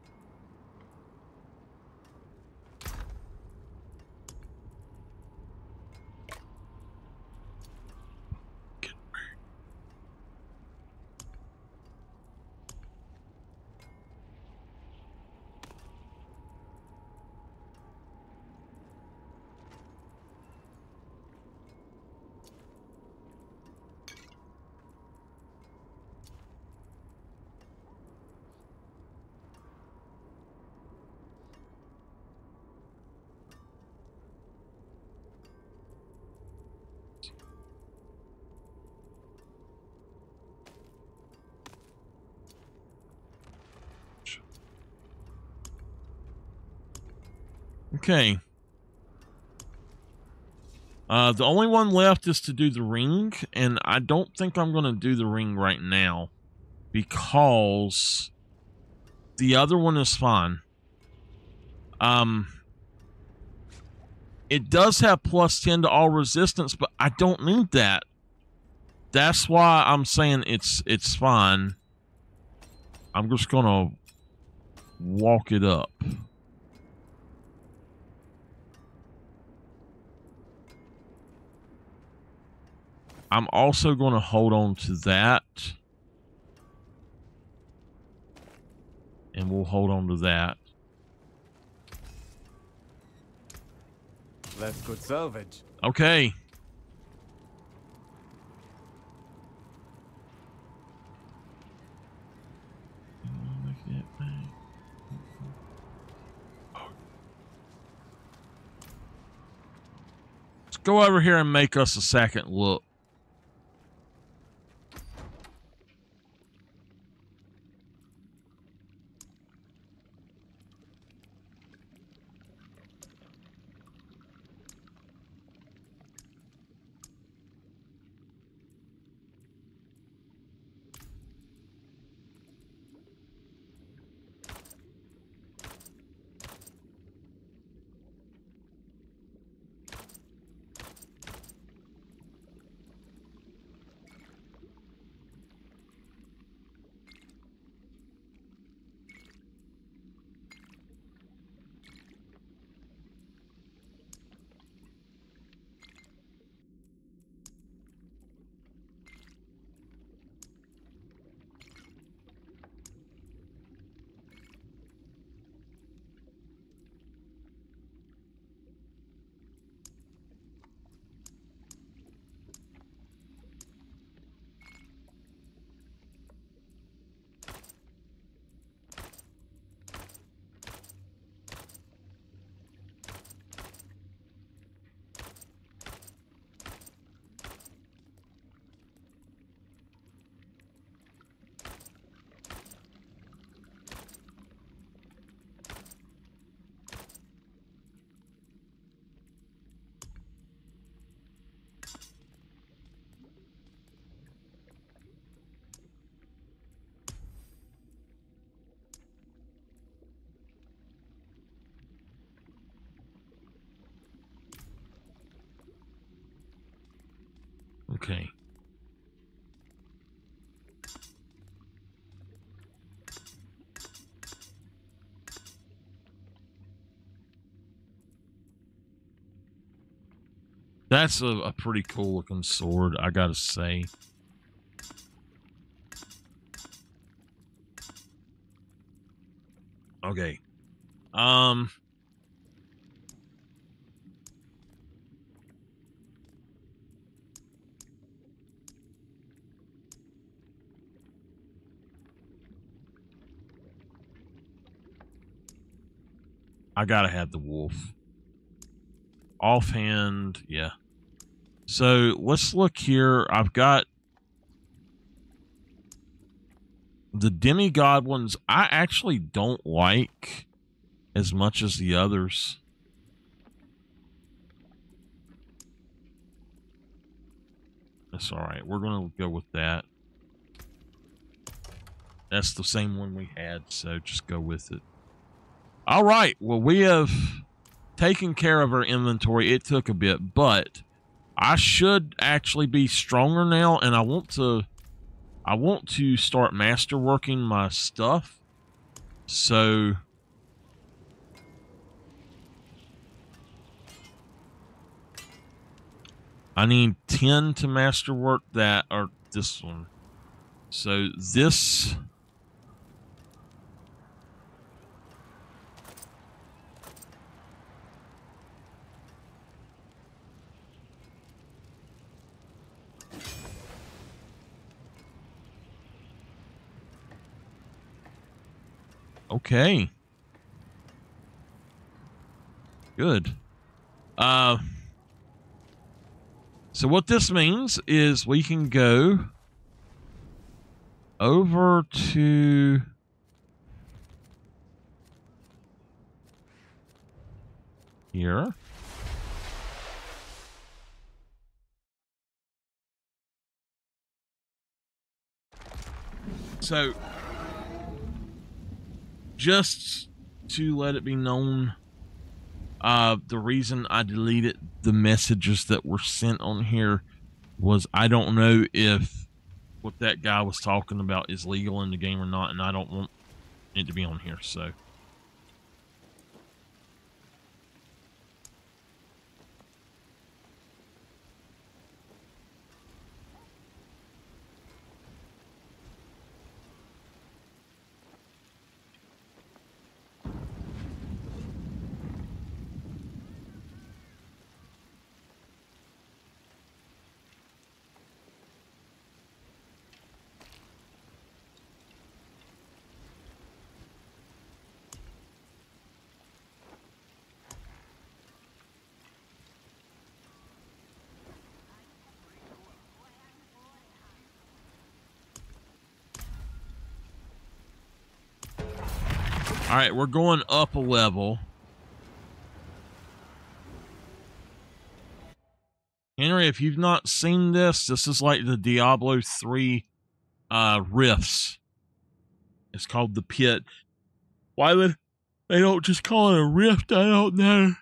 Okay. The only one left is to do the ring, and I don't think I'm going to do the ring right now because the other one is fine. It does have +10 to all resistance, but I don't need that. That's why I'm saying it's fine. I'm just going to walk it up. I'm also going to hold on to that. And we'll hold on to that. That's good salvage. Okay. Let's go over here and make us a second look. Okay. That's a pretty cool looking sword, I gotta say. Okay. I gotta have the wolf. Offhand, yeah. So let's look here. I've got the demigod ones. I actually don't like as much as the others. That's all right. We're gonna go with that. That's the same one we had, so just go with it. All right. Well, we have taken care of our inventory. It took a bit, but I should actually be stronger now, and I want to start masterworking my stuff. So I need 10 to masterwork that, or this one. So this... Okay. Good. So what this means is we can go over to here. So just to let it be known, the reason I deleted the messages that were sent on here was I don't know if what that guy was talking about is legal in the game or not, and I don't want it to be on here, so. All right, we're going up a level. Henry, if you've not seen this, this is like the Diablo 3 rifts. It's called the Pit. Why would they don't just call it a rift? I don't know.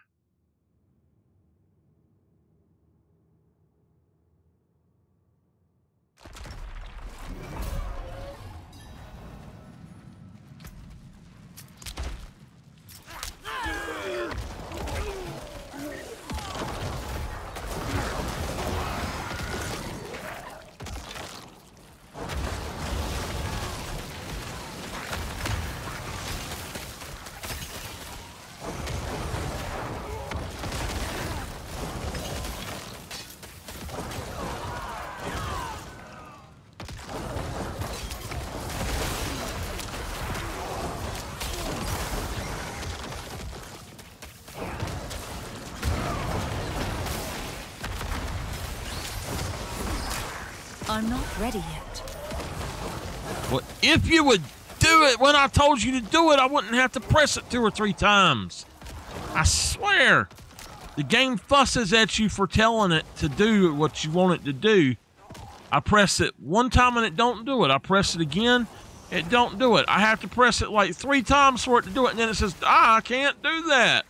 I'm not ready yet. Well, if you would do it when I told you to do it, I wouldn't have to press it 2 or 3 times. I swear. The game fusses at you for telling it to do what you want it to do. I press it 1 time and it don't do it. I press it again, it don't do it. I have to press it like 3 times for it to do it, and then it says, I can't do that.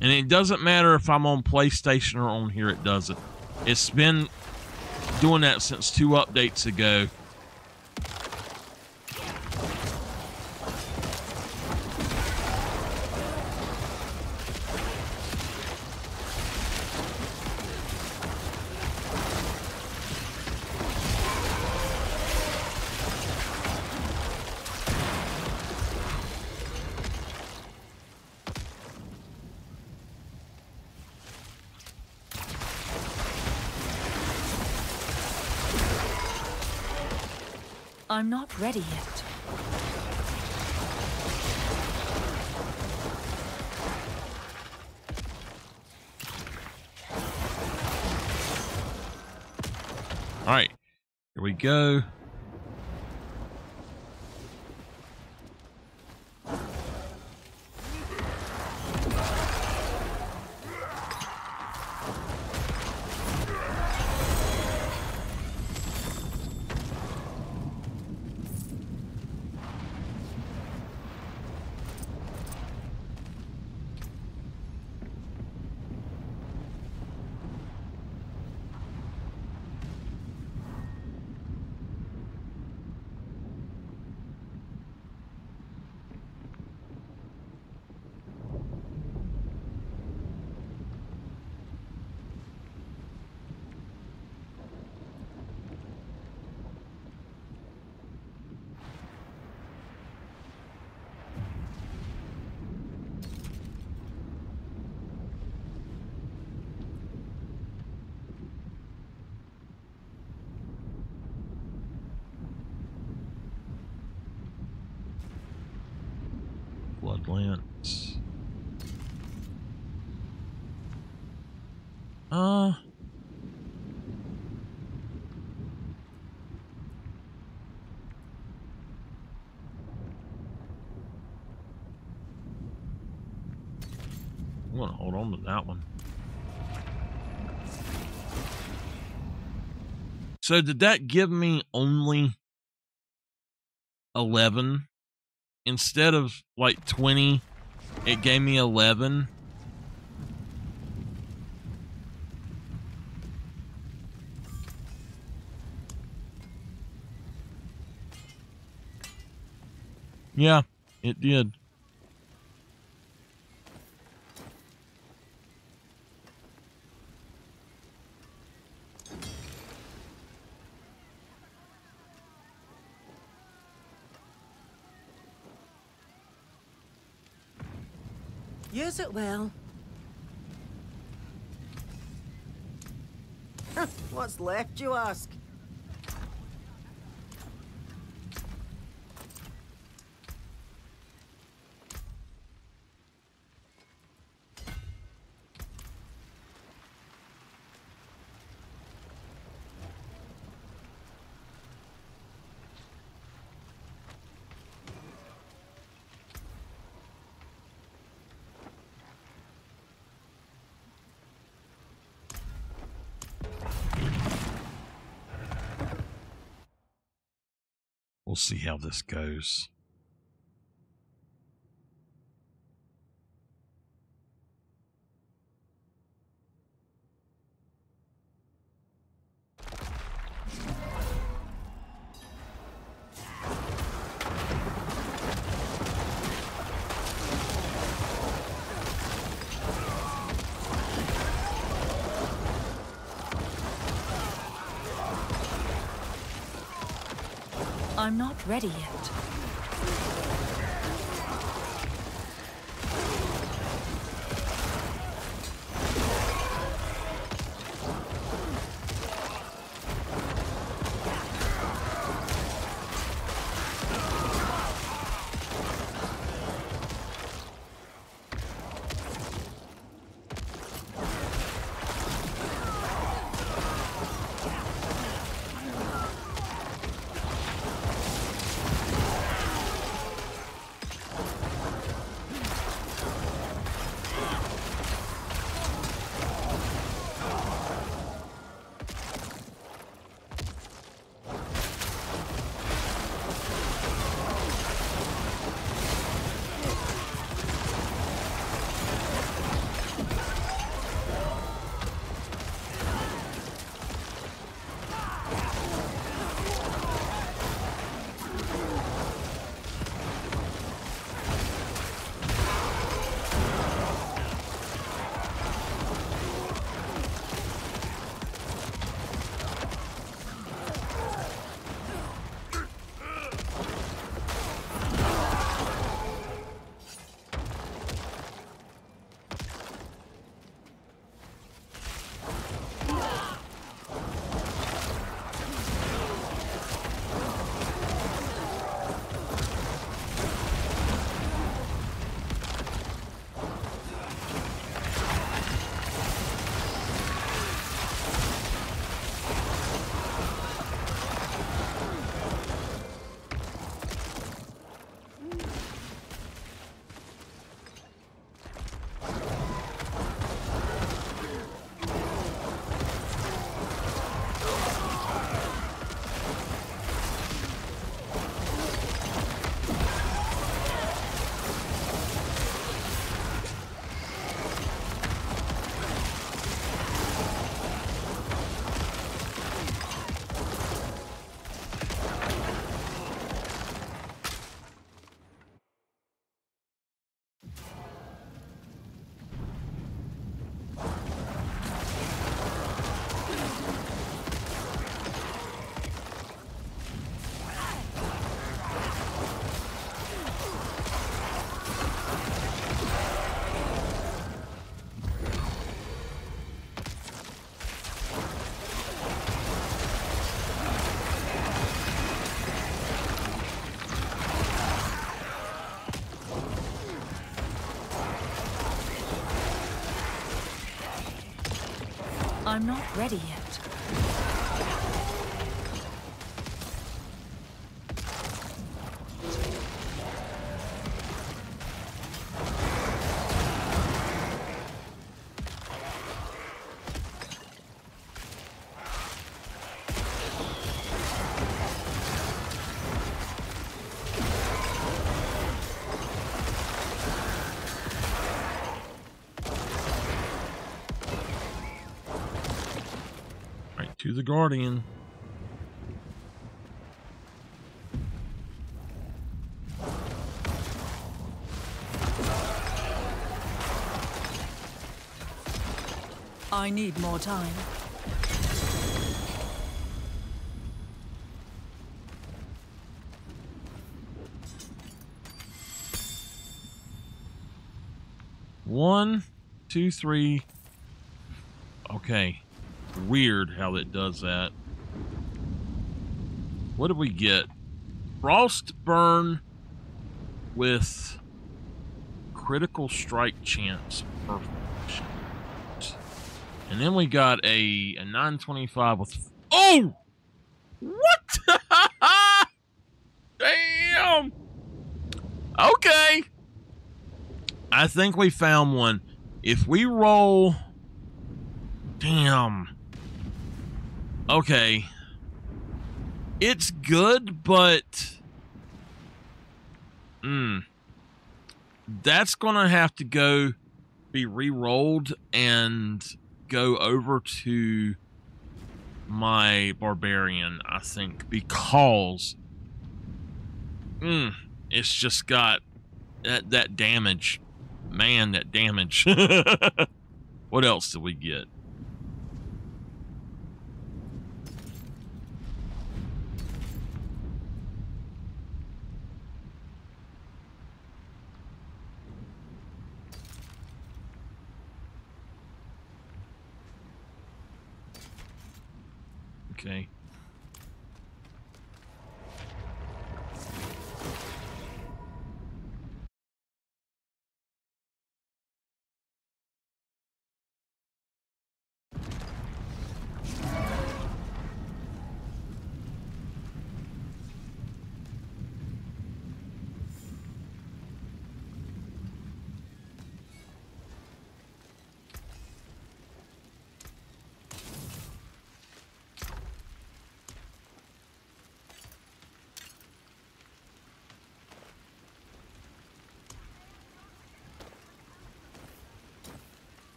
And it doesn't matter if I'm on PlayStation or on here, it doesn't. It's been doing that since 2 updates ago. I'm not ready yet. All right, here we go. Bloodlance. I'm gonna hold on to that one. So did that give me only 11? Instead of like 20, it gave me 11. Yeah, it did. Use it well. What's left, you ask? We'll see how this goes. I'm not ready yet. not ready yet. To the Guardian. I need more time. One, two, three. Okay. Weird how it does that. What did we get? Frostburn with critical strike chance. Perfect. And then we got a 925 with... Oh! What? Damn! Okay. I think we found one. If we roll... Damn. Okay. It's good, but... That's gonna have to go be re-rolled and go over to my Barbarian, I think, because... it's just got that damage. Man, that damage. What else did we get? Okay.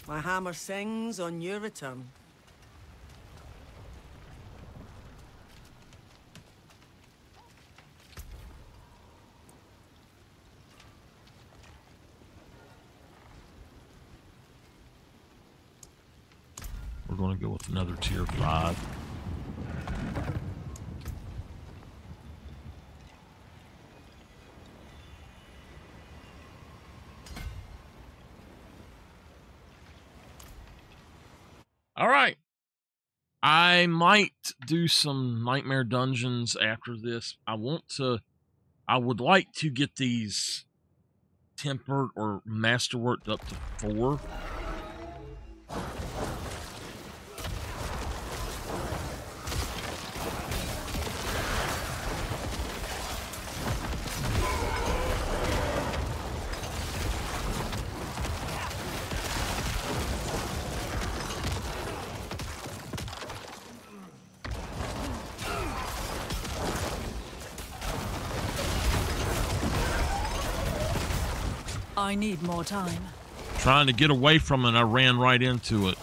My hammer sings on your return. We're going to go with another tier 5. All right. I might do some Nightmare Dungeons after this. I would like to get these tempered or masterworked up to 4. I need more time. Trying to get away from it, I ran right into it.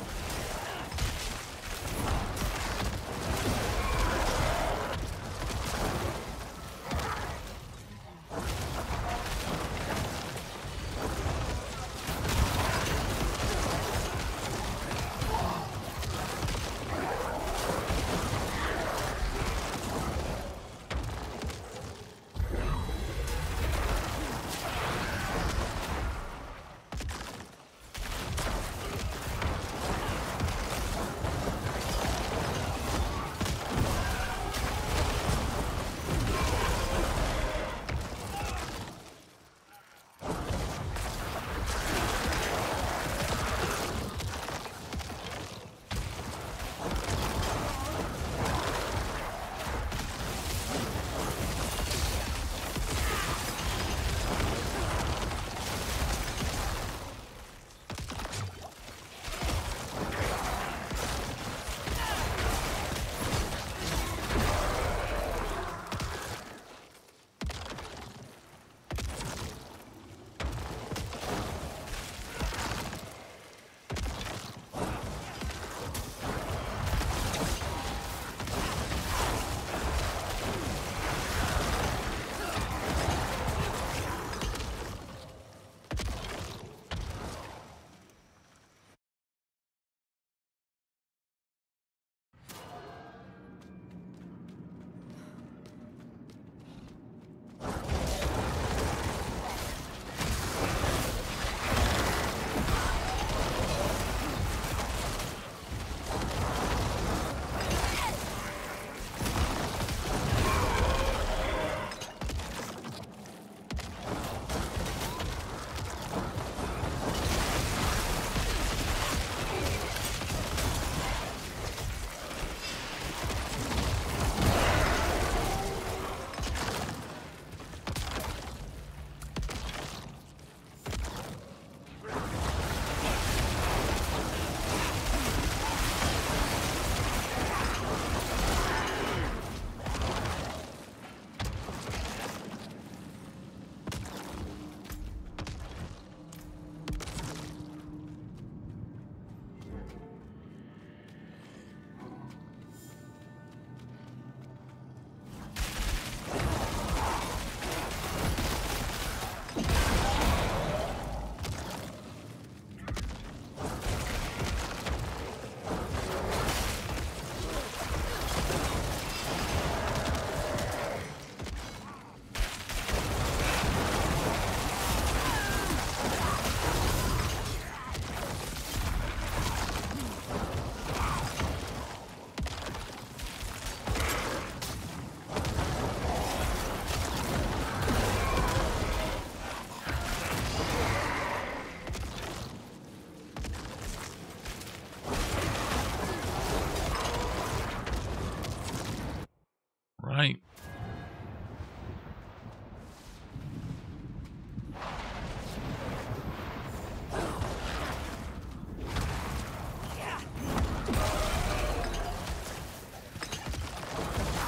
Right.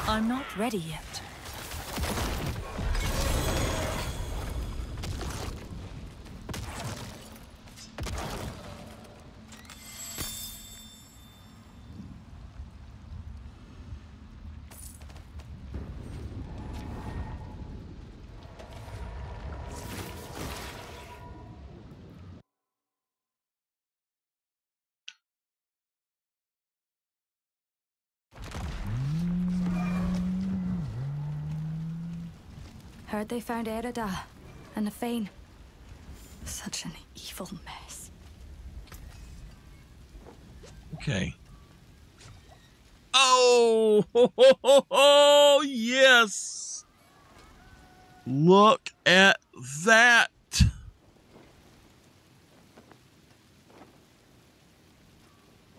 I'm not ready yet. Heard they found Erida and the Fane. Such an evil mess. Okay. Oh, yes. Look at that.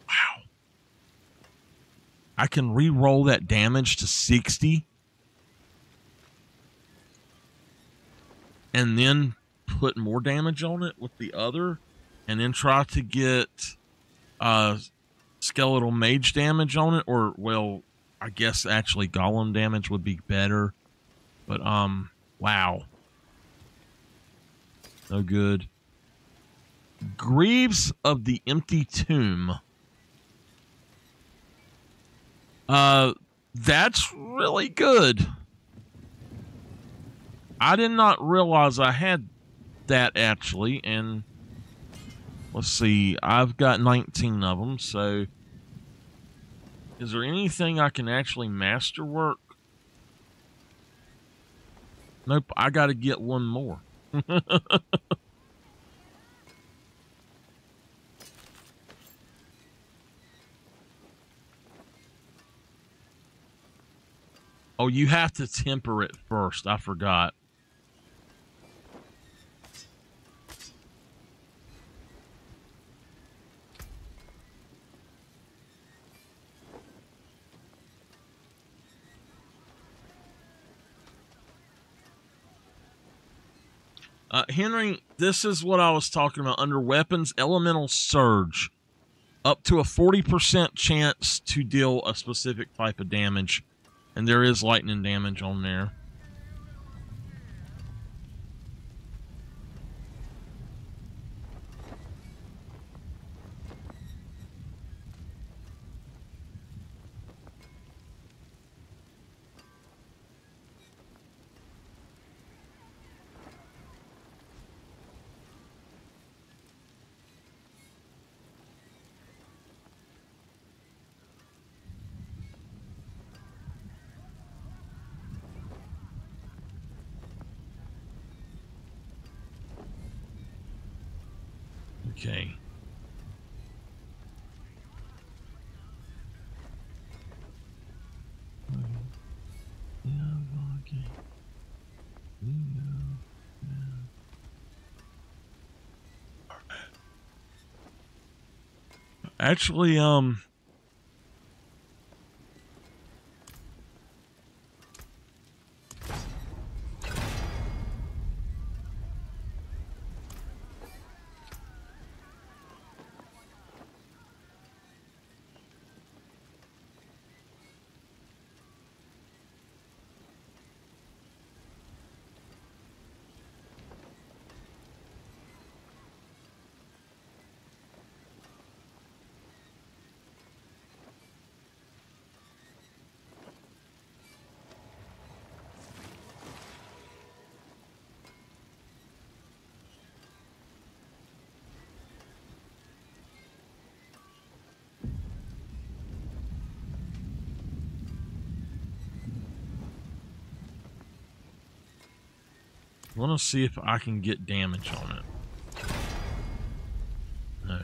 Wow. I can re-roll that damage to 60. And then put more damage on it with the other. And then try to get skeletal mage damage on it. Or, well, I guess actually golem damage would be better. But, wow. No good. Greaves of the Empty Tomb. That's really good. I did not realize I had that actually, and let's see, I've got 19 of them, so is there anything I can actually masterwork? Nope, I got to get one more. Oh, you have to temper it first. I forgot. Henry, this is what I was talking about. Under weapons, elemental surge. Up to a 40% chance to deal a specific type of damage. And there is lightning damage on there. Okay. Actually, I want to see if I can get damage on it. No.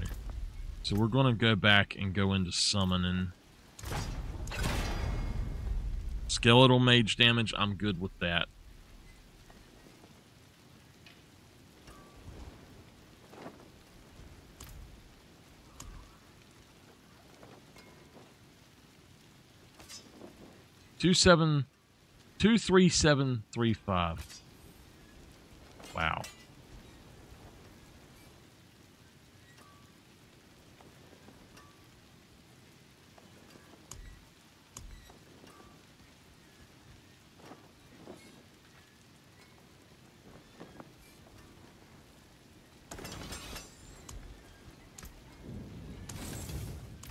So we're going to go back and go into summoning. Skeletal mage damage, I'm good with that. Two 3735. Wow.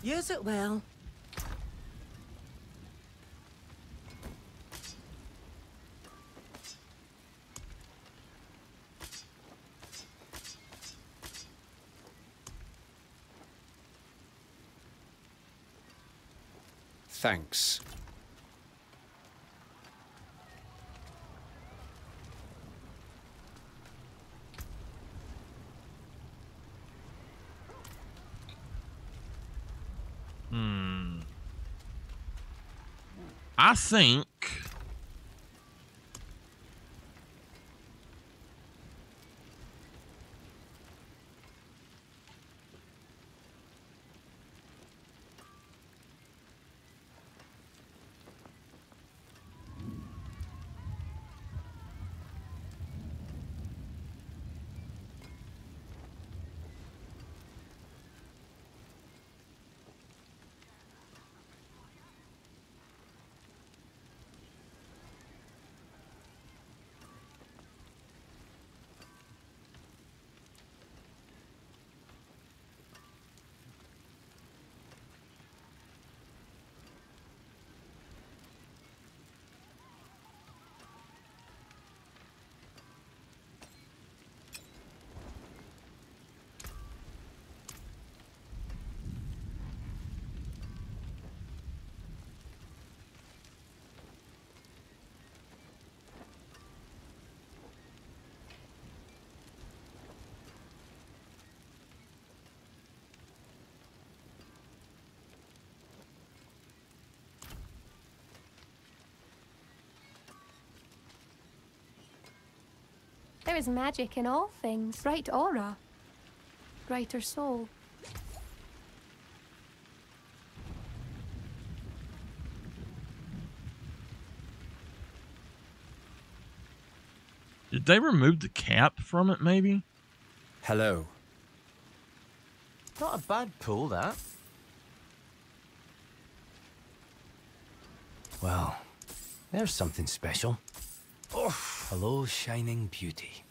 Use it well. Thanks. I think There is magic in all things. Bright aura. Brighter soul. Did they remove the cap from it, maybe? Hello. Not a bad pull, that. Well, there's something special. Oh, hello, shining beauty.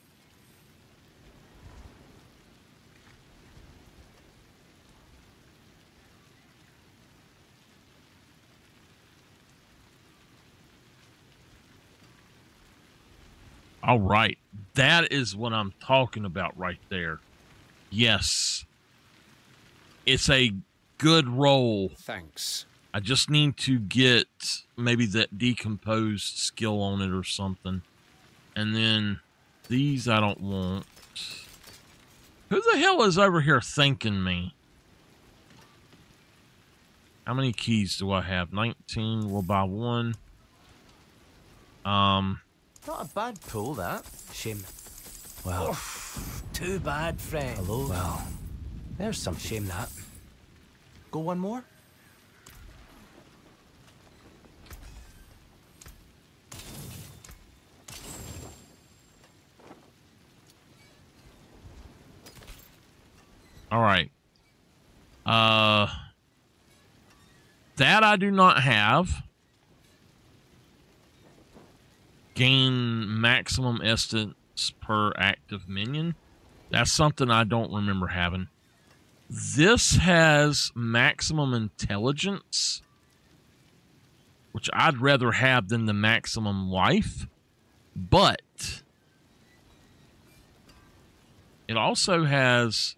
All right. That is what I'm talking about right there. Yes. It's a good roll. Thanks. I just need to get maybe that decomposed skill on it or something. And then these I don't want. Who the hell is over here thanking me? How many keys do I have? 19. We'll buy one. Not a bad pull, that. Shame. Well, too bad, friend. Hello. Well, there's some shame, that. Go one more? All right. That I do not have. Gain maximum essence per active minion. That's something I don't remember having. This has maximum intelligence, which I'd rather have than the maximum life, but it also has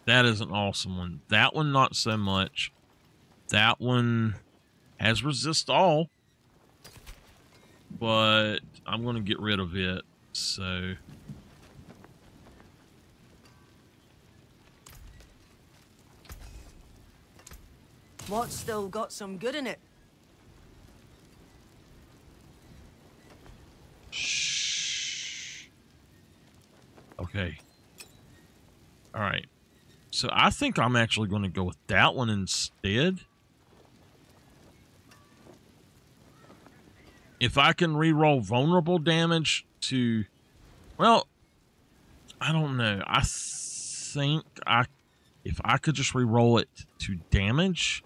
that is an awesome one. That one, not so much. That one has resist all, but I'm going to get rid of it. So What's still got some good in it? shh. Okay. All right. So I think I'm actually going to go with that one instead. If I can reroll vulnerable damage to, well, I don't know. I think if I could just reroll it to damage,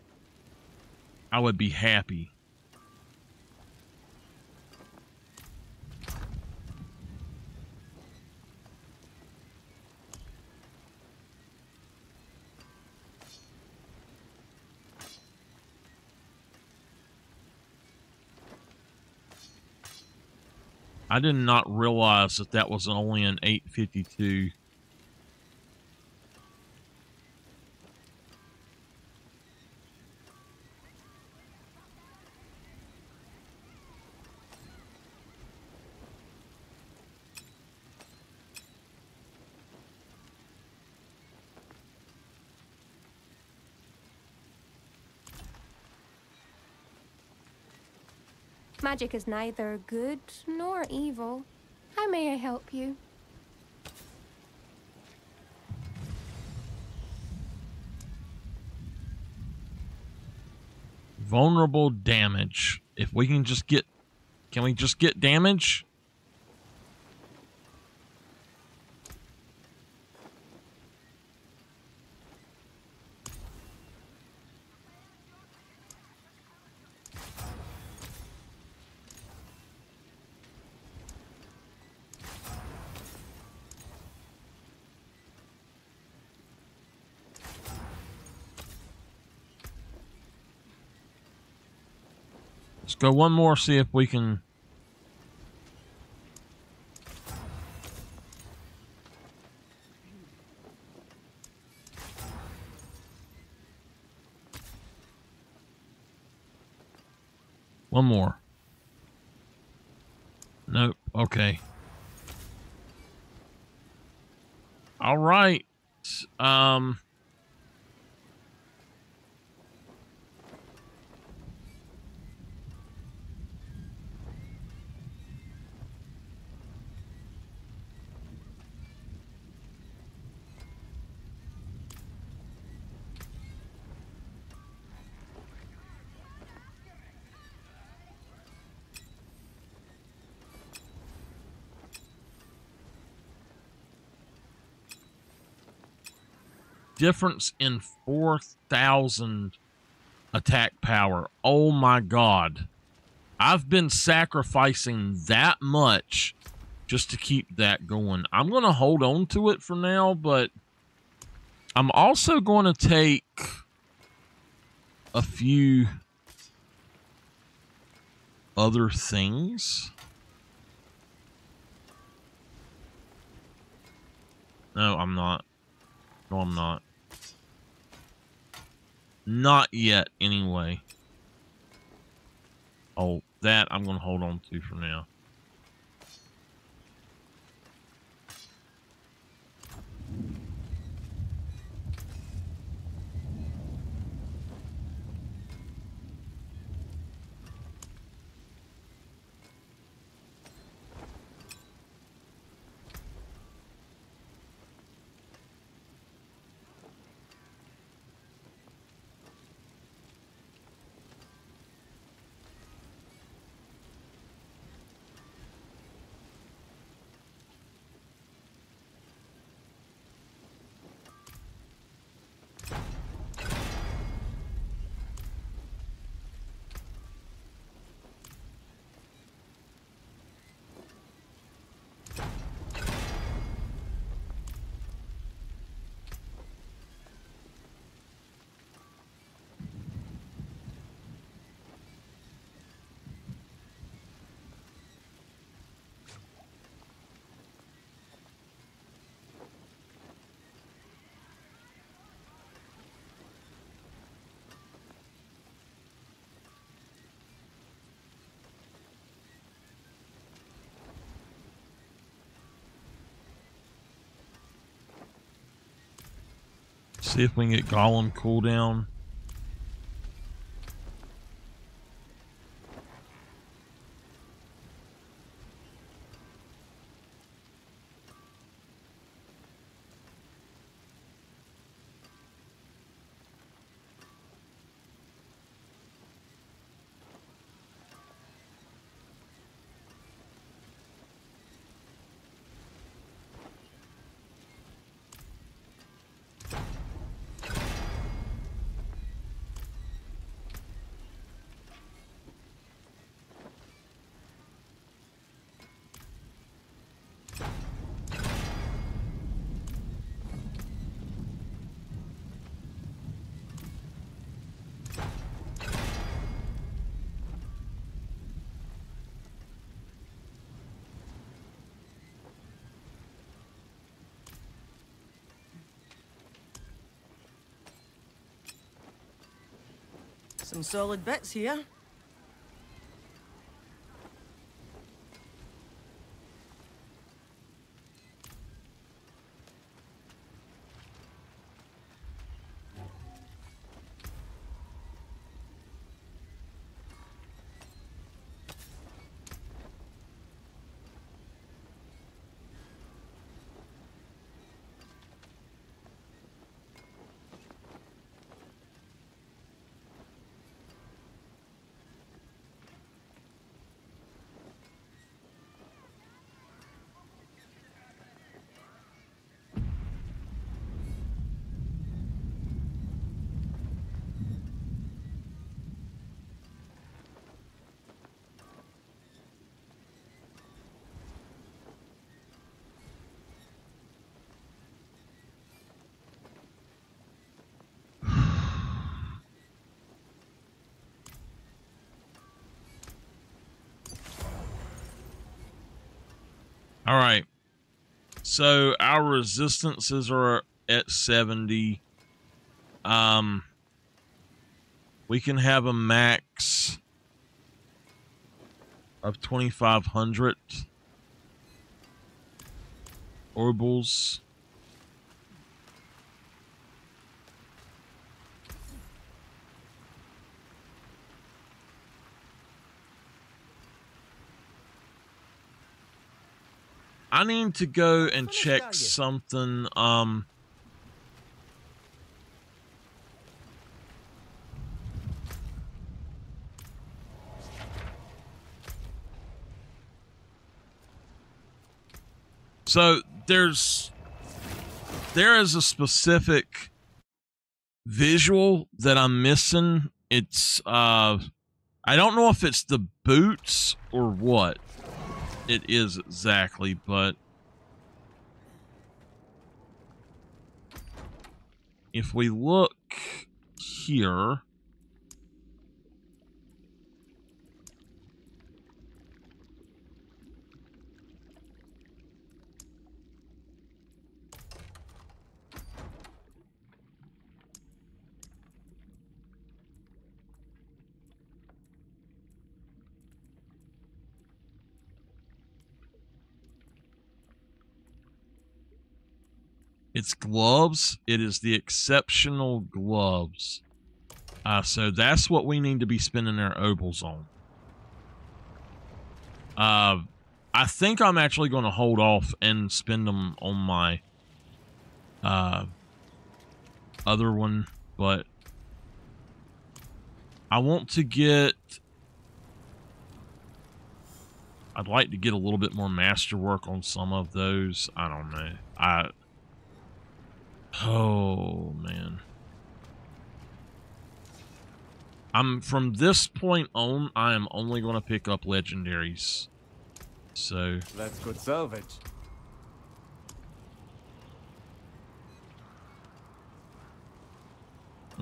I would be happy. I did not realize that that was only an 852. Magic is neither good nor evil. How may I help you? Vulnerable damage. If we can just get, can we just get damage? Let's go one more, see if we can. One more. Difference in 4,000 attack power. Oh my god. I've been sacrificing that much just to keep that going. I'm going to hold on to it for now, but I'm also going to take a few other things. No, I'm not. No, I'm not. Not yet, anyway. Oh, that I'm going to hold on to for now. See if we can get Gollum cooldown. Some solid bits here. All right. So our resistances are at 70. We can have a max of 2,500 oracles. I need to go and How much check got you? something. So there is a specific visual that I'm missing. It's I don't know if it's the boots or what it is exactly, but if we look here, it's gloves. It is the exceptional gloves. So that's what we need to be spending our obols on. I think I'm actually going to hold off and spend them on my other one, but I want to get... I'd like to get a little bit more masterwork on some of those. I don't know. Oh, man. From this point on, I am only going to pick up legendaries. So... That's good salvage.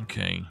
Okay.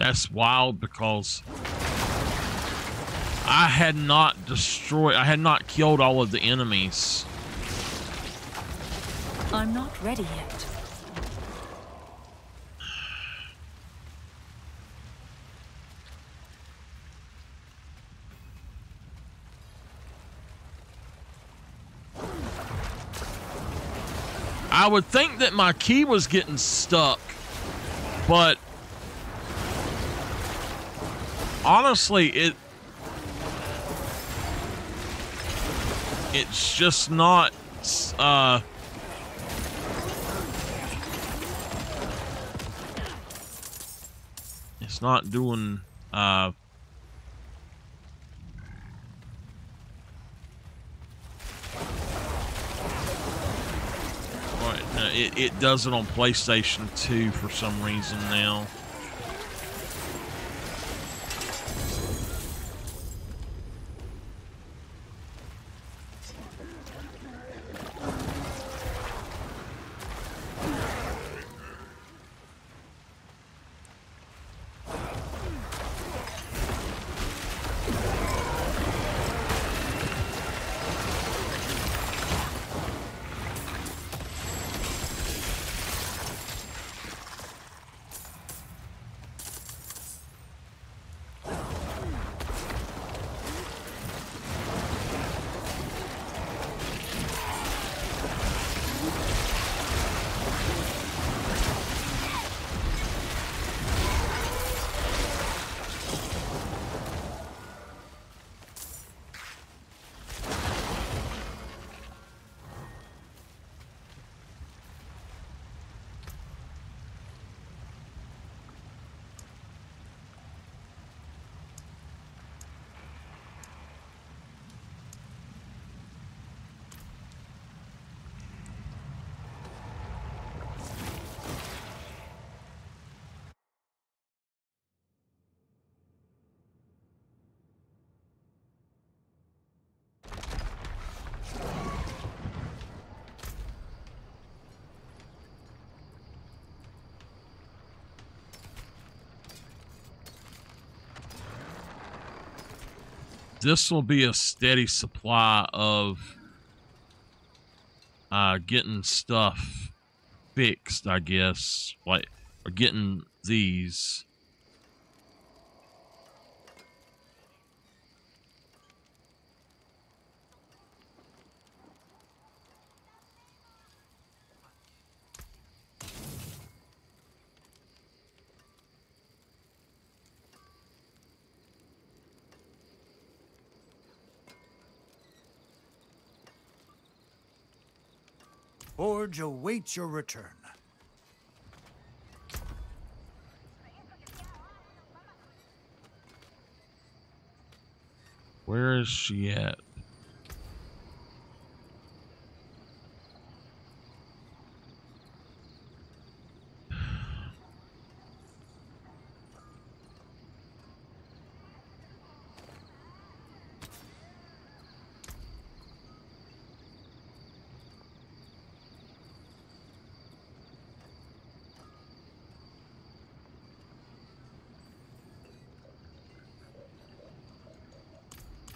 That's wild because I had not killed all of the enemies. I'm not ready yet. I would think that my key was getting stuck, but honestly, it's just not, it's not doing, right, no, it does it on PlayStation 2 for some reason now. This will be a steady supply of getting stuff fixed, I guess, like, or getting these. Forge awaits your return. Where is she at?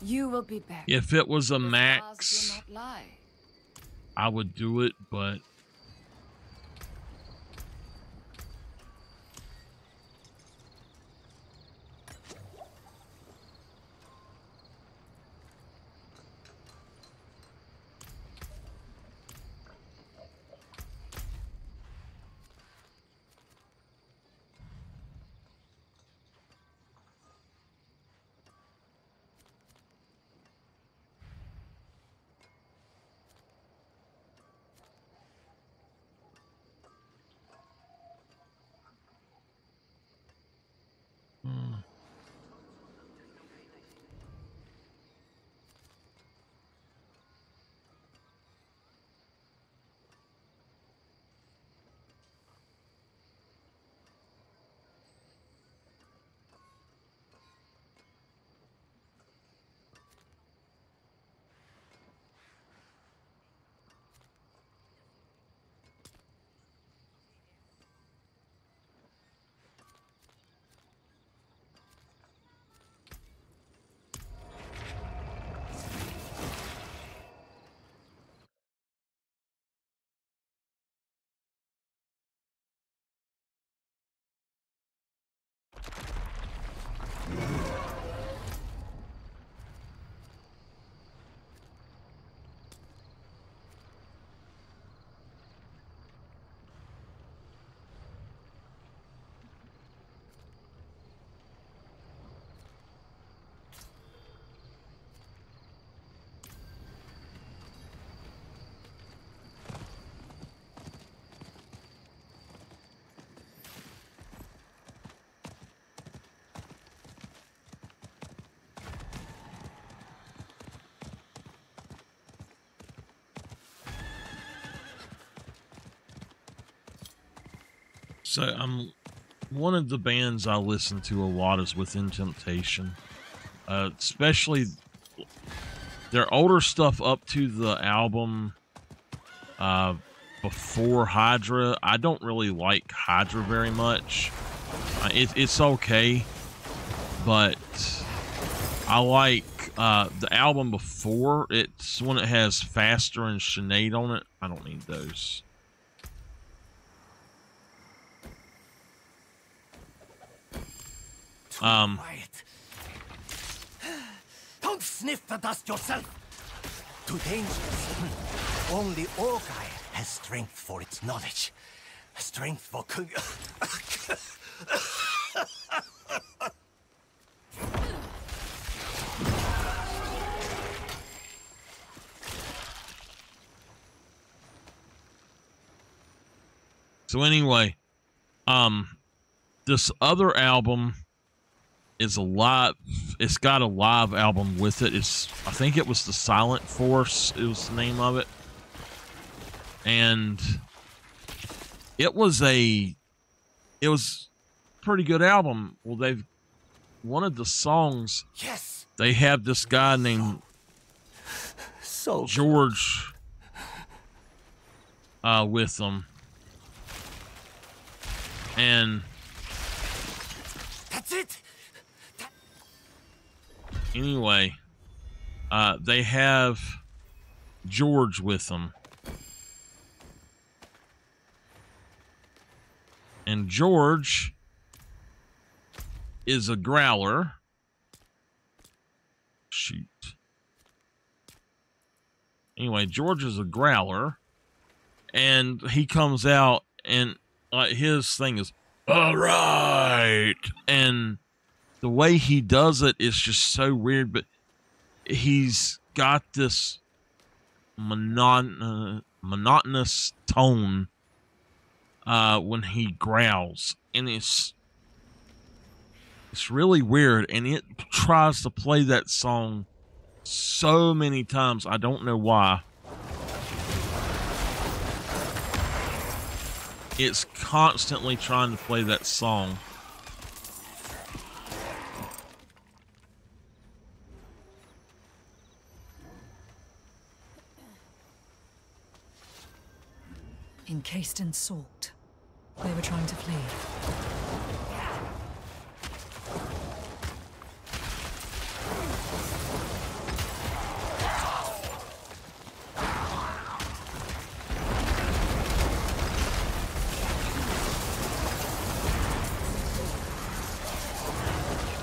You will be back. If it was a The max, stars do not lie. I would do it, but So one of the bands I listen to a lot is Within Temptation, especially their older stuff up to the album before Hydra. I don't really like Hydra very much. It's okay, but I like the album before. It's when it has Faster and Sinead on it. I don't need those. Quiet. Don't sniff the dust yourself. Too dangerous. Only Orgai has strength for its knowledge. Strength for... So anyway, this other album is a live. It's got a live album with it. I think it was the Silent Force. It was the name of it, and it was a pretty good album. Well, one of the songs. Yes. They have this guy named George with them, and that's it. Anyway, they have George with them. And George is a growler. Shoot. Anyway, George is a growler. And he comes out and his thing is, all right. And the way he does it is just so weird, but he's got this monotonous tone when he growls, and it's really weird, and it tries to play that song so many times. I don't know why. It's constantly trying to play that song. Encased in salt. They were trying to flee.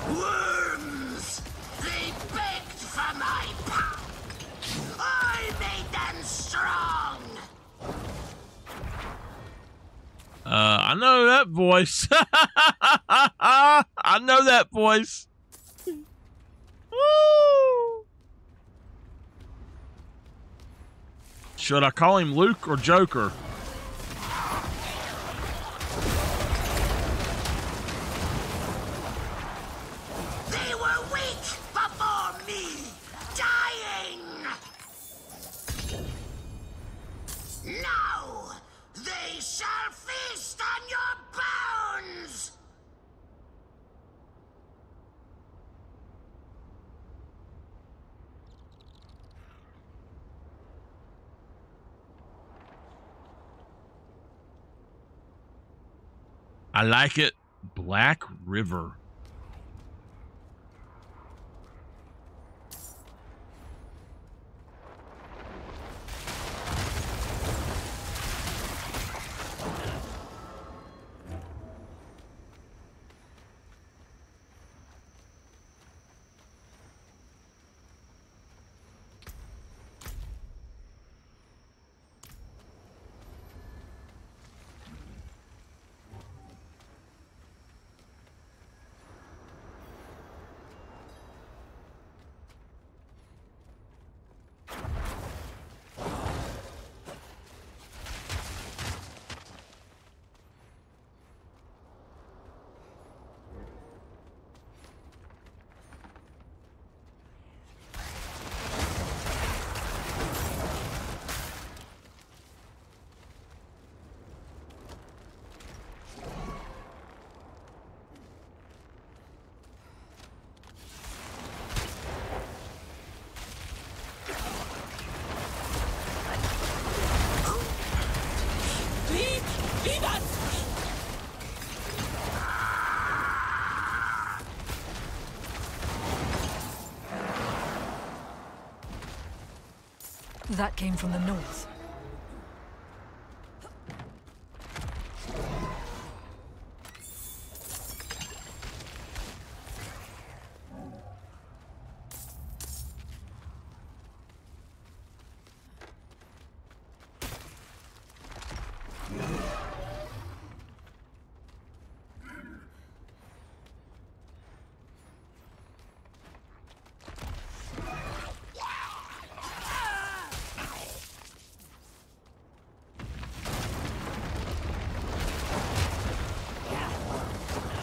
Worms! They begged for my power. I made them strong. I know that voice. I know that voice. Woo! Should I call him Luke or Joker? They were weak before me, dying. Now they shall feast on your bones. I like it. Black River. That came from the north.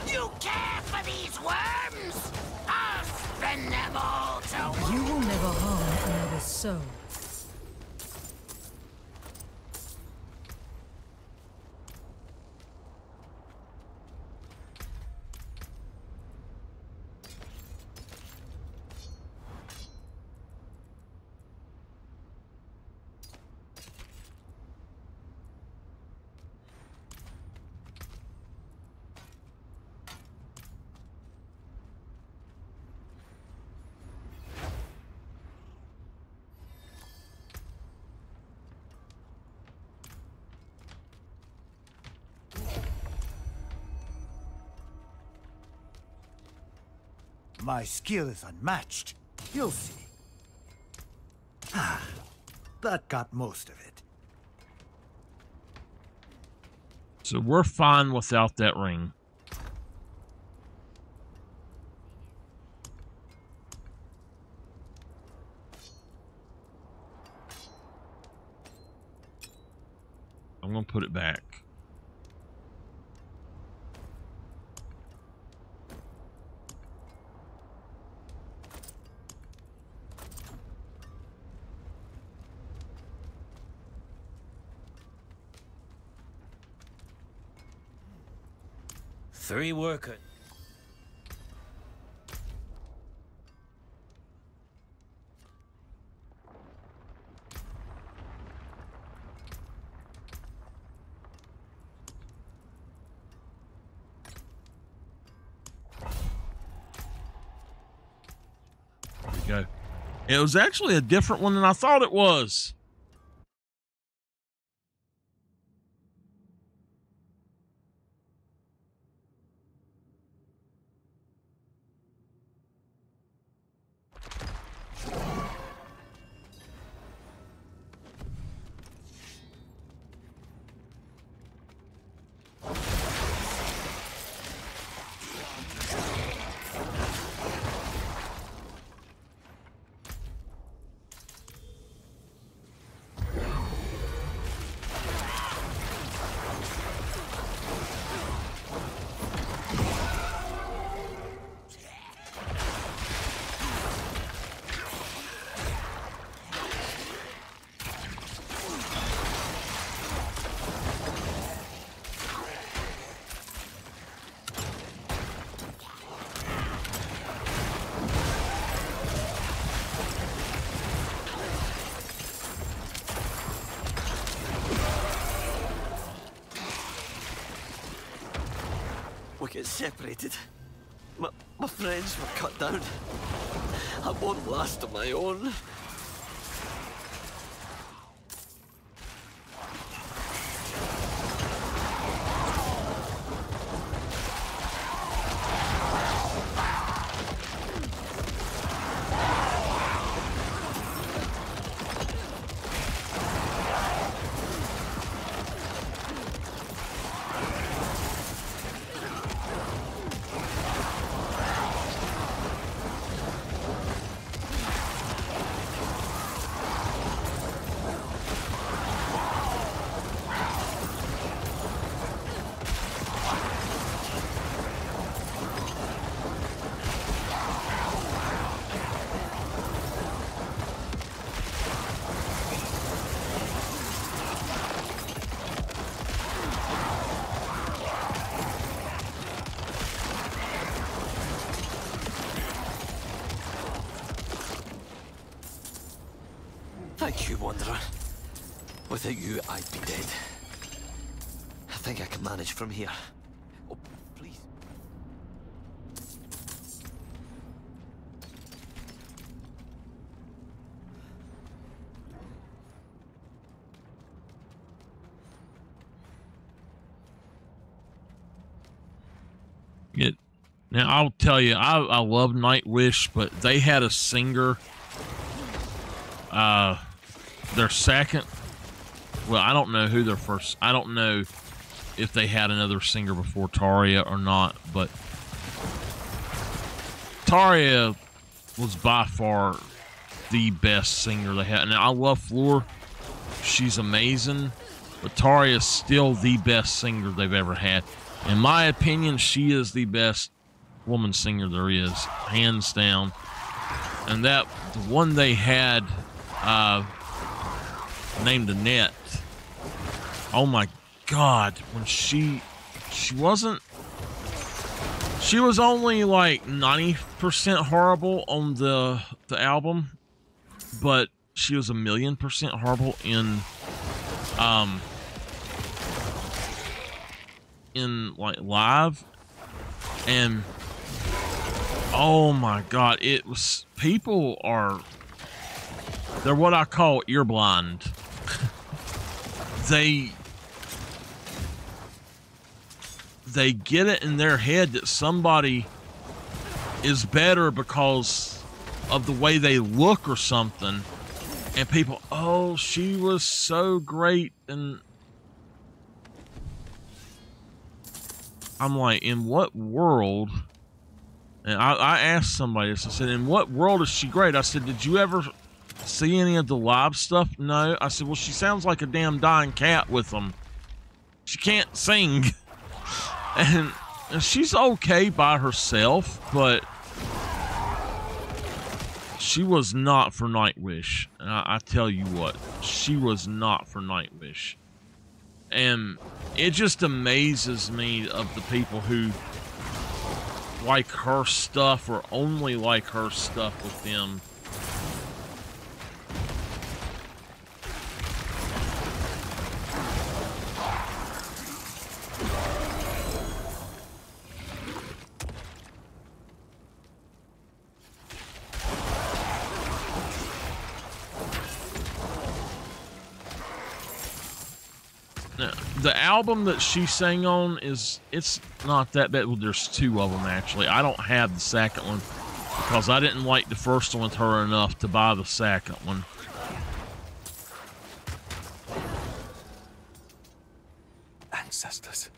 You care for these worms? I'll spin them all to... You will never harm another soul. My skill is unmatched. You'll see. Ah, that got most of it. So we're fine without that ring. I'm gonna put it back. Three working. There we go. It was actually a different one than I thought it was. We get separated. My friends were cut down. I won't last on my own. Thank you, Wanderer. Without you, I'd be dead. I think I can manage from here. Oh, please. Now, I'll tell you, I love Nightwish, but they had a singer, their second, well, I don't know who their first, I don't know if they had another singer before Tarja or not, but Tarja was by far the best singer they had. Now, I love Floor. She's amazing, but Tarja is still the best singer they've ever had. In my opinion, she is the best woman singer there is, hands down. And that the one they had named Annette, oh my god, when she was only like 90% horrible on the album, but she was 1,000,000% horrible in like live. And oh my god, it was, they're what I call ear blind. They get it in their head that somebody is better because of the way they look or something, and people, oh, she was so great, and I'm like, in what world? And I asked somebody this. I said, in what world is she great? I said, did you ever see any of the live stuff? No. I said, well, she sounds like a damn dying cat with them. She can't sing. And she's okay by herself, but she was not for Nightwish. And I tell you what, she was not for Nightwish. And it just amazes me of the people who like her stuff or only like her stuff with them. Now, the album that she sang on it's not that bad. Well, there's two of them actually. I don't have the second one because I didn't like the first one with her enough to buy the second one. Ancestors,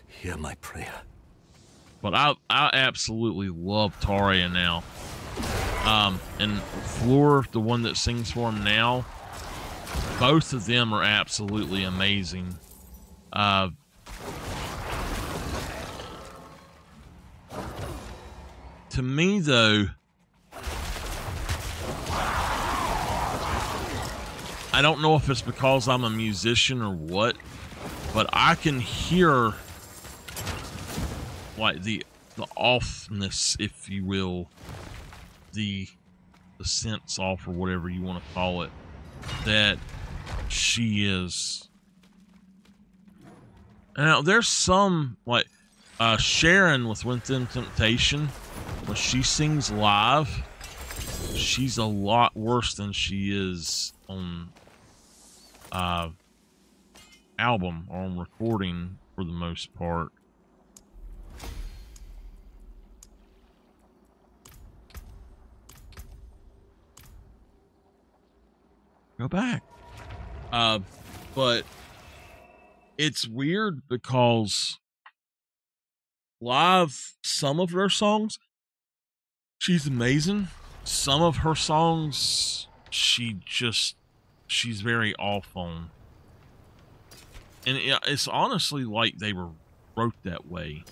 hear my prayer. But I absolutely love Tarja now. And Floor, the one that sings for him now, both of them are absolutely amazing. To me, though, I don't know if it's because I'm a musician or what, but I can hear like the offness, if you will, the sense off or whatever you want to call it, that she is. Now there's some like Sharon with Within Temptation, when she sings live, she's a lot worse than she is on album or on recording for the most part. Go back. But it's weird because live, some of her songs, she's amazing. Some of her songs, she's very off on. And it's honestly like they were wrote that way.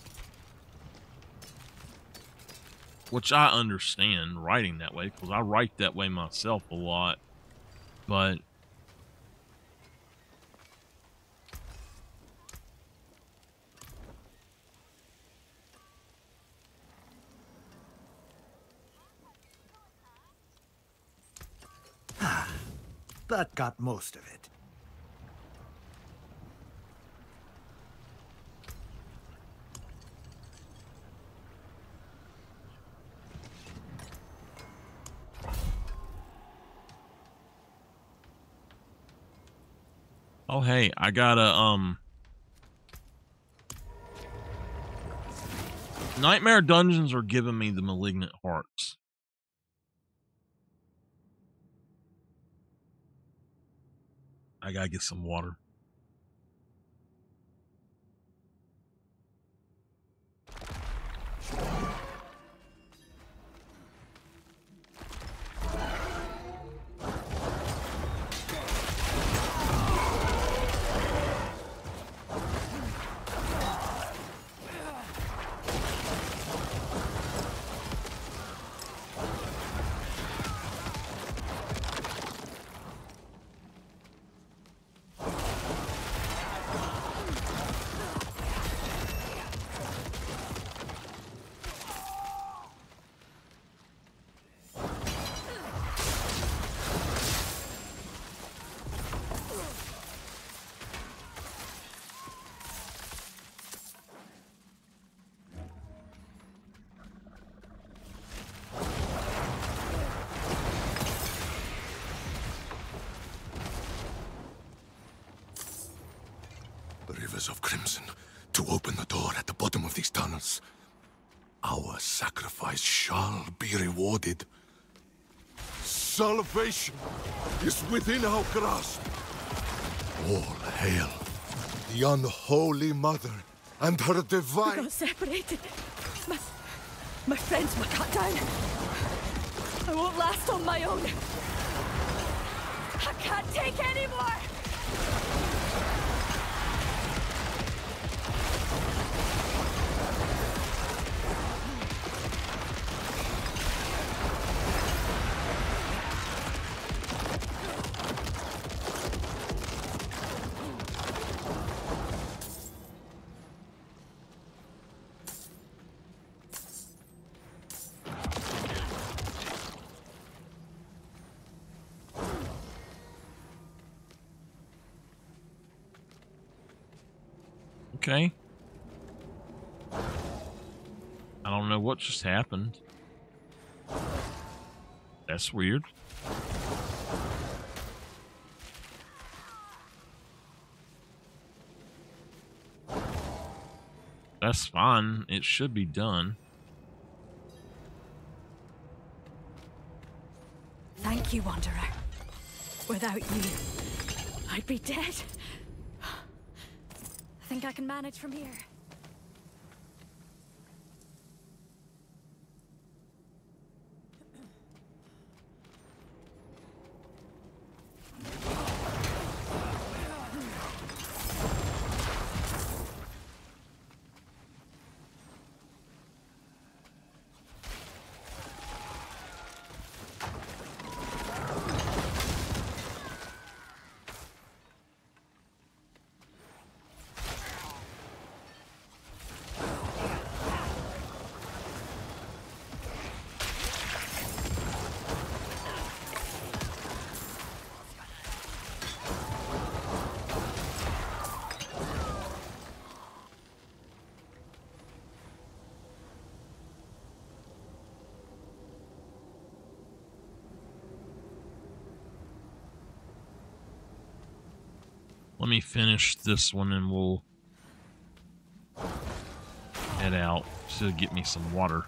Which I understand writing that way, because I write that way myself a lot. But that got most of it. oh hey, I got a Nightmare dungeons are giving me the malignant hearts. I gotta get some water. Rivers of crimson to open the door at the bottom of these tunnels. Our sacrifice shall be rewarded. Salvation is within our grasp. All hail the unholy mother and her divine... We got separated. My friends were cut down. I won't last on my own. I can't take any more. Okay. I don't know what just happened. That's weird. That's fine. It should be done. Thank you, Wanderer. Without you, I'd be dead. I think I can manage from here. Let me finish this one and we'll head out to get me some water.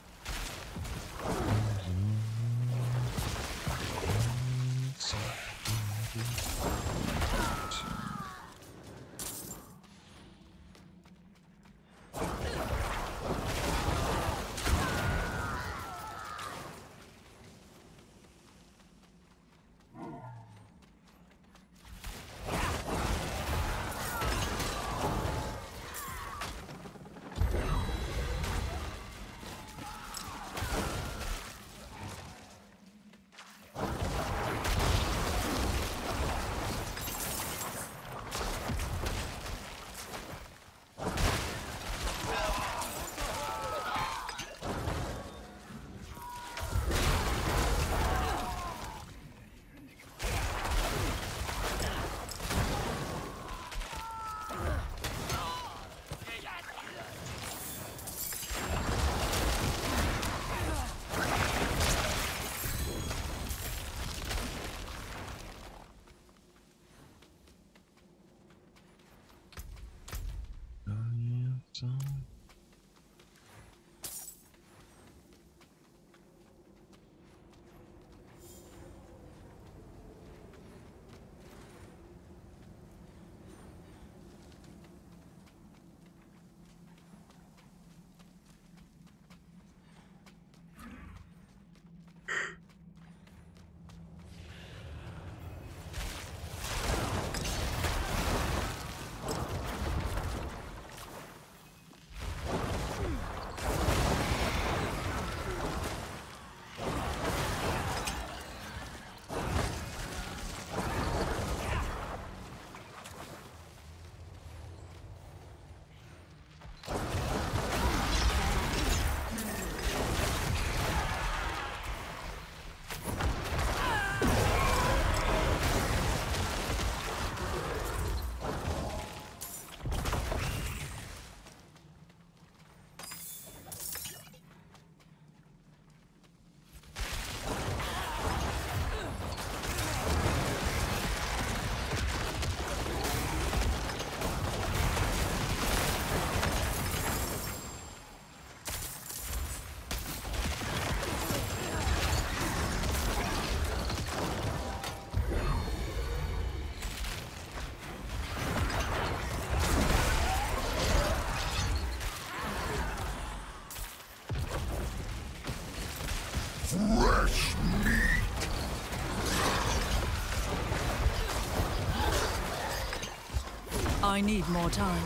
I need more time.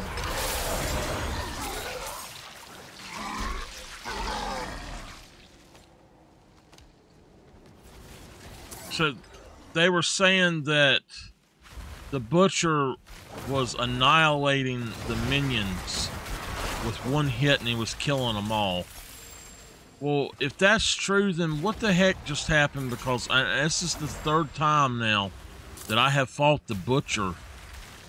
So they were saying that the Butcher was annihilating the minions with one hit and he was killing them all. Well, if that's true, then what the heck just happened? Because this is the third time now that I have fought the Butcher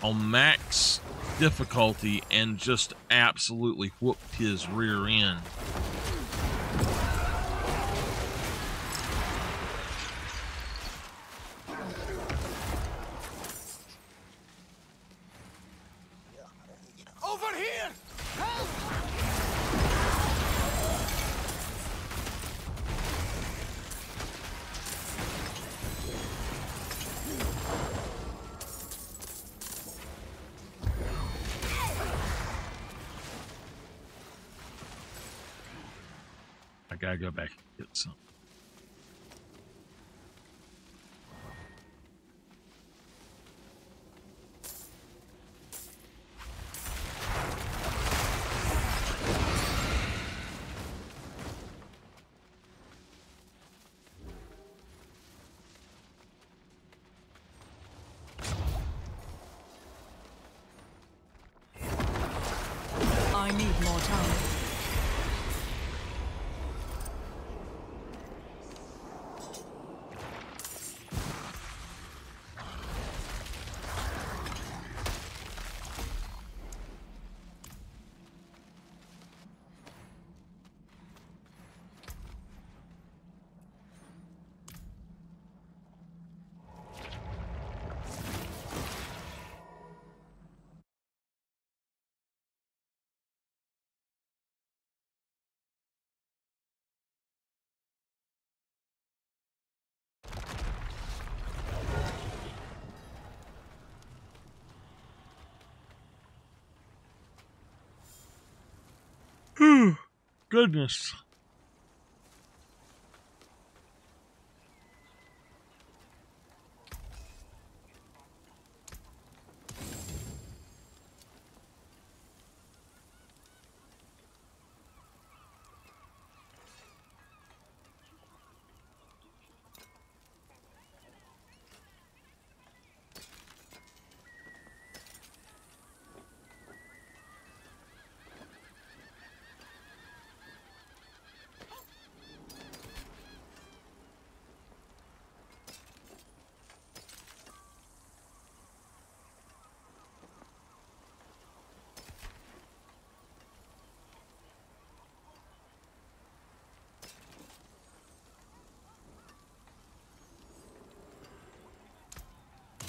on max difficulty and just absolutely whooped his rear end. Over here! Help! I gotta go back and get some. I need more time. Goodness.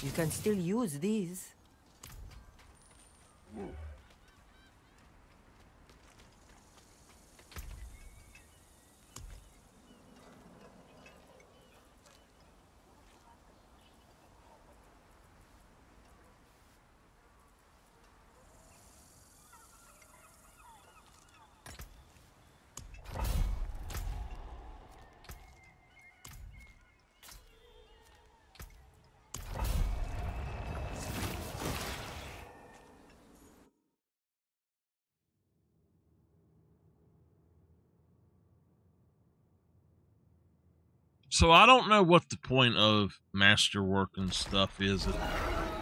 You can still use these. So I don't know what the point of masterwork and stuff is.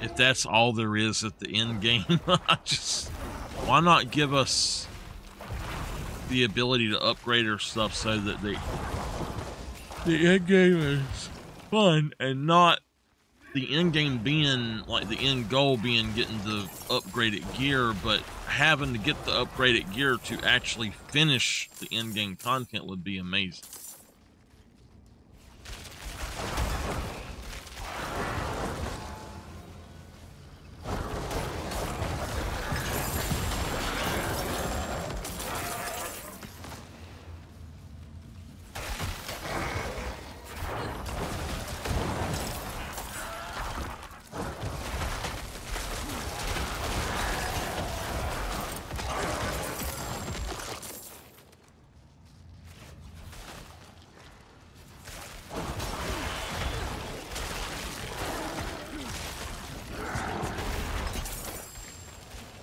If that's all there is at the end game, why not give us the ability to upgrade our stuff so that the end game is fun and not the end game being like the end goal being getting the upgraded gear, but having to get the upgraded gear to actually finish the end game content would be amazing.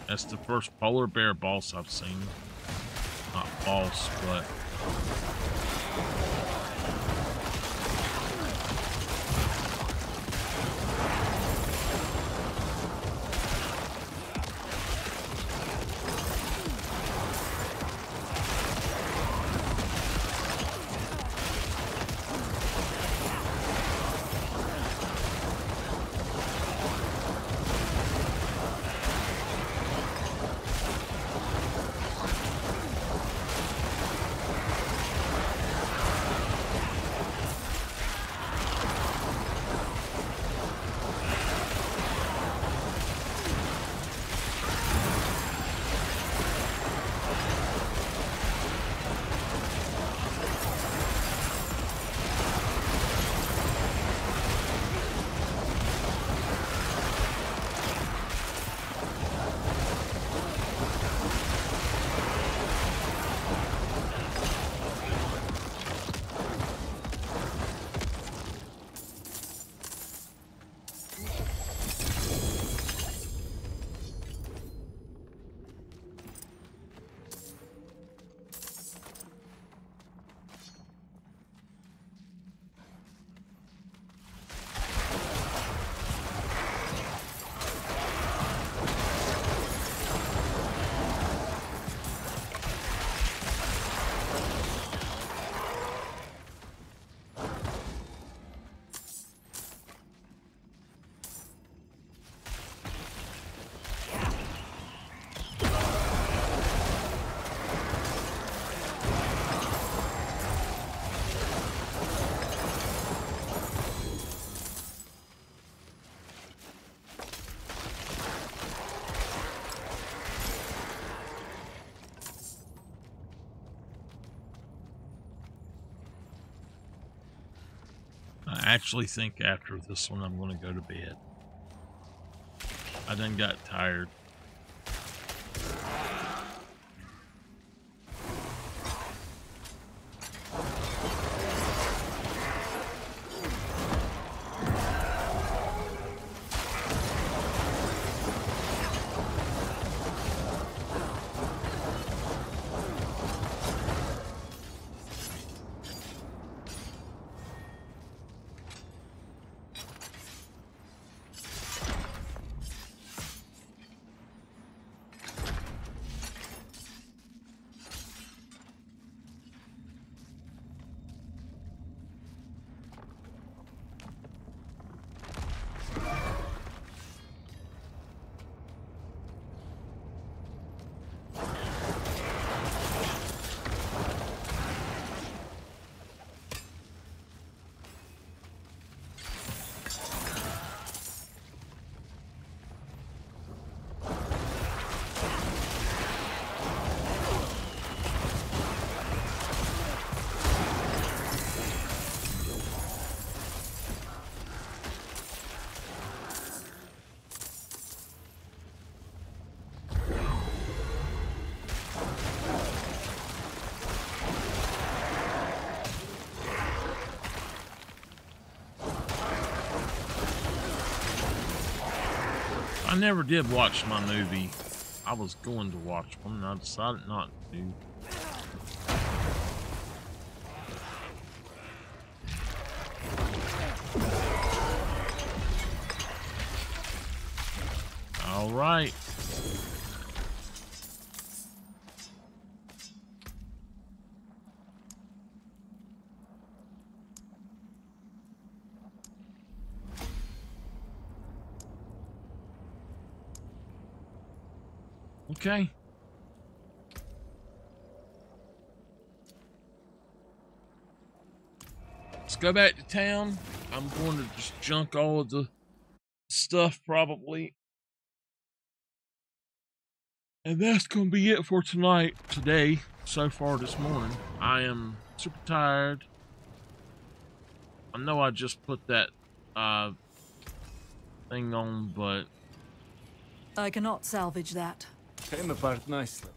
That's the first polar bear boss I've seen. Not boss, but... I actually think after this one I'm going to go to bed. I done got tired. I never did watch my movie. I was going to watch one and I decided not to. All right. Okay. Let's go back to town. I'm going to just junk all of the stuff probably. And that's going to be it for today, so far this morning. I am super tired. I know I just put that thing on, but I cannot salvage that. Came apart nicely.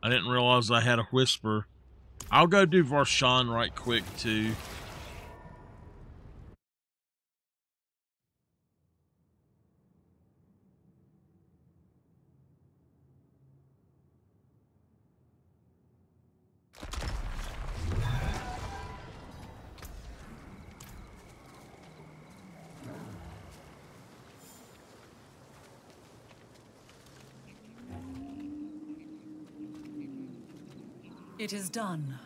I didn't realize I had a whisper. I'll go do Varshan right quick, too. It is done.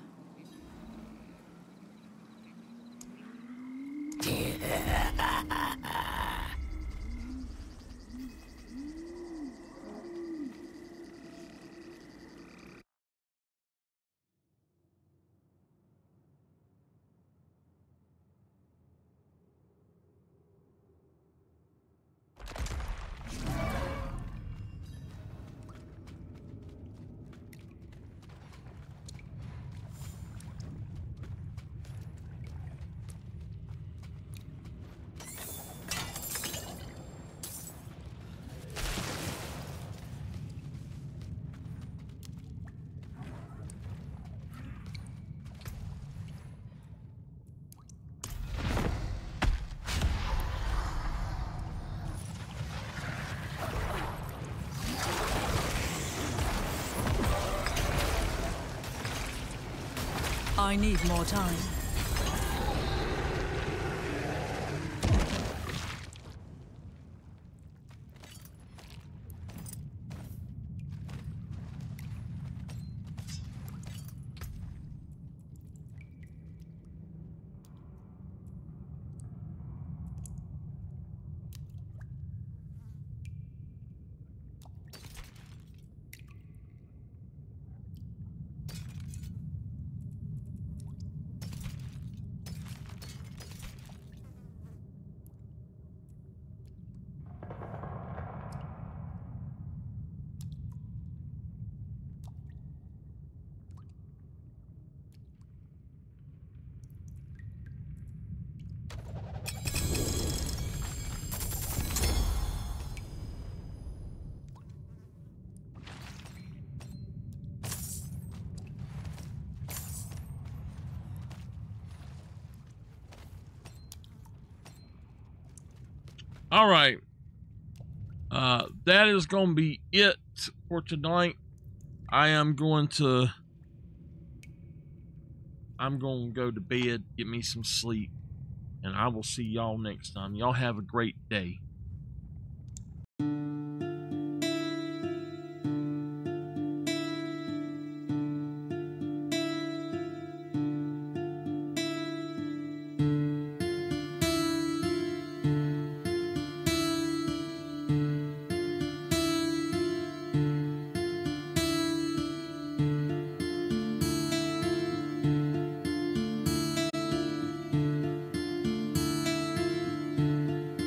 I need more time. All right. That is going to be it for tonight. I'm going to go to bed, get me some sleep, and I will see y'all next time. Y'all have a great day.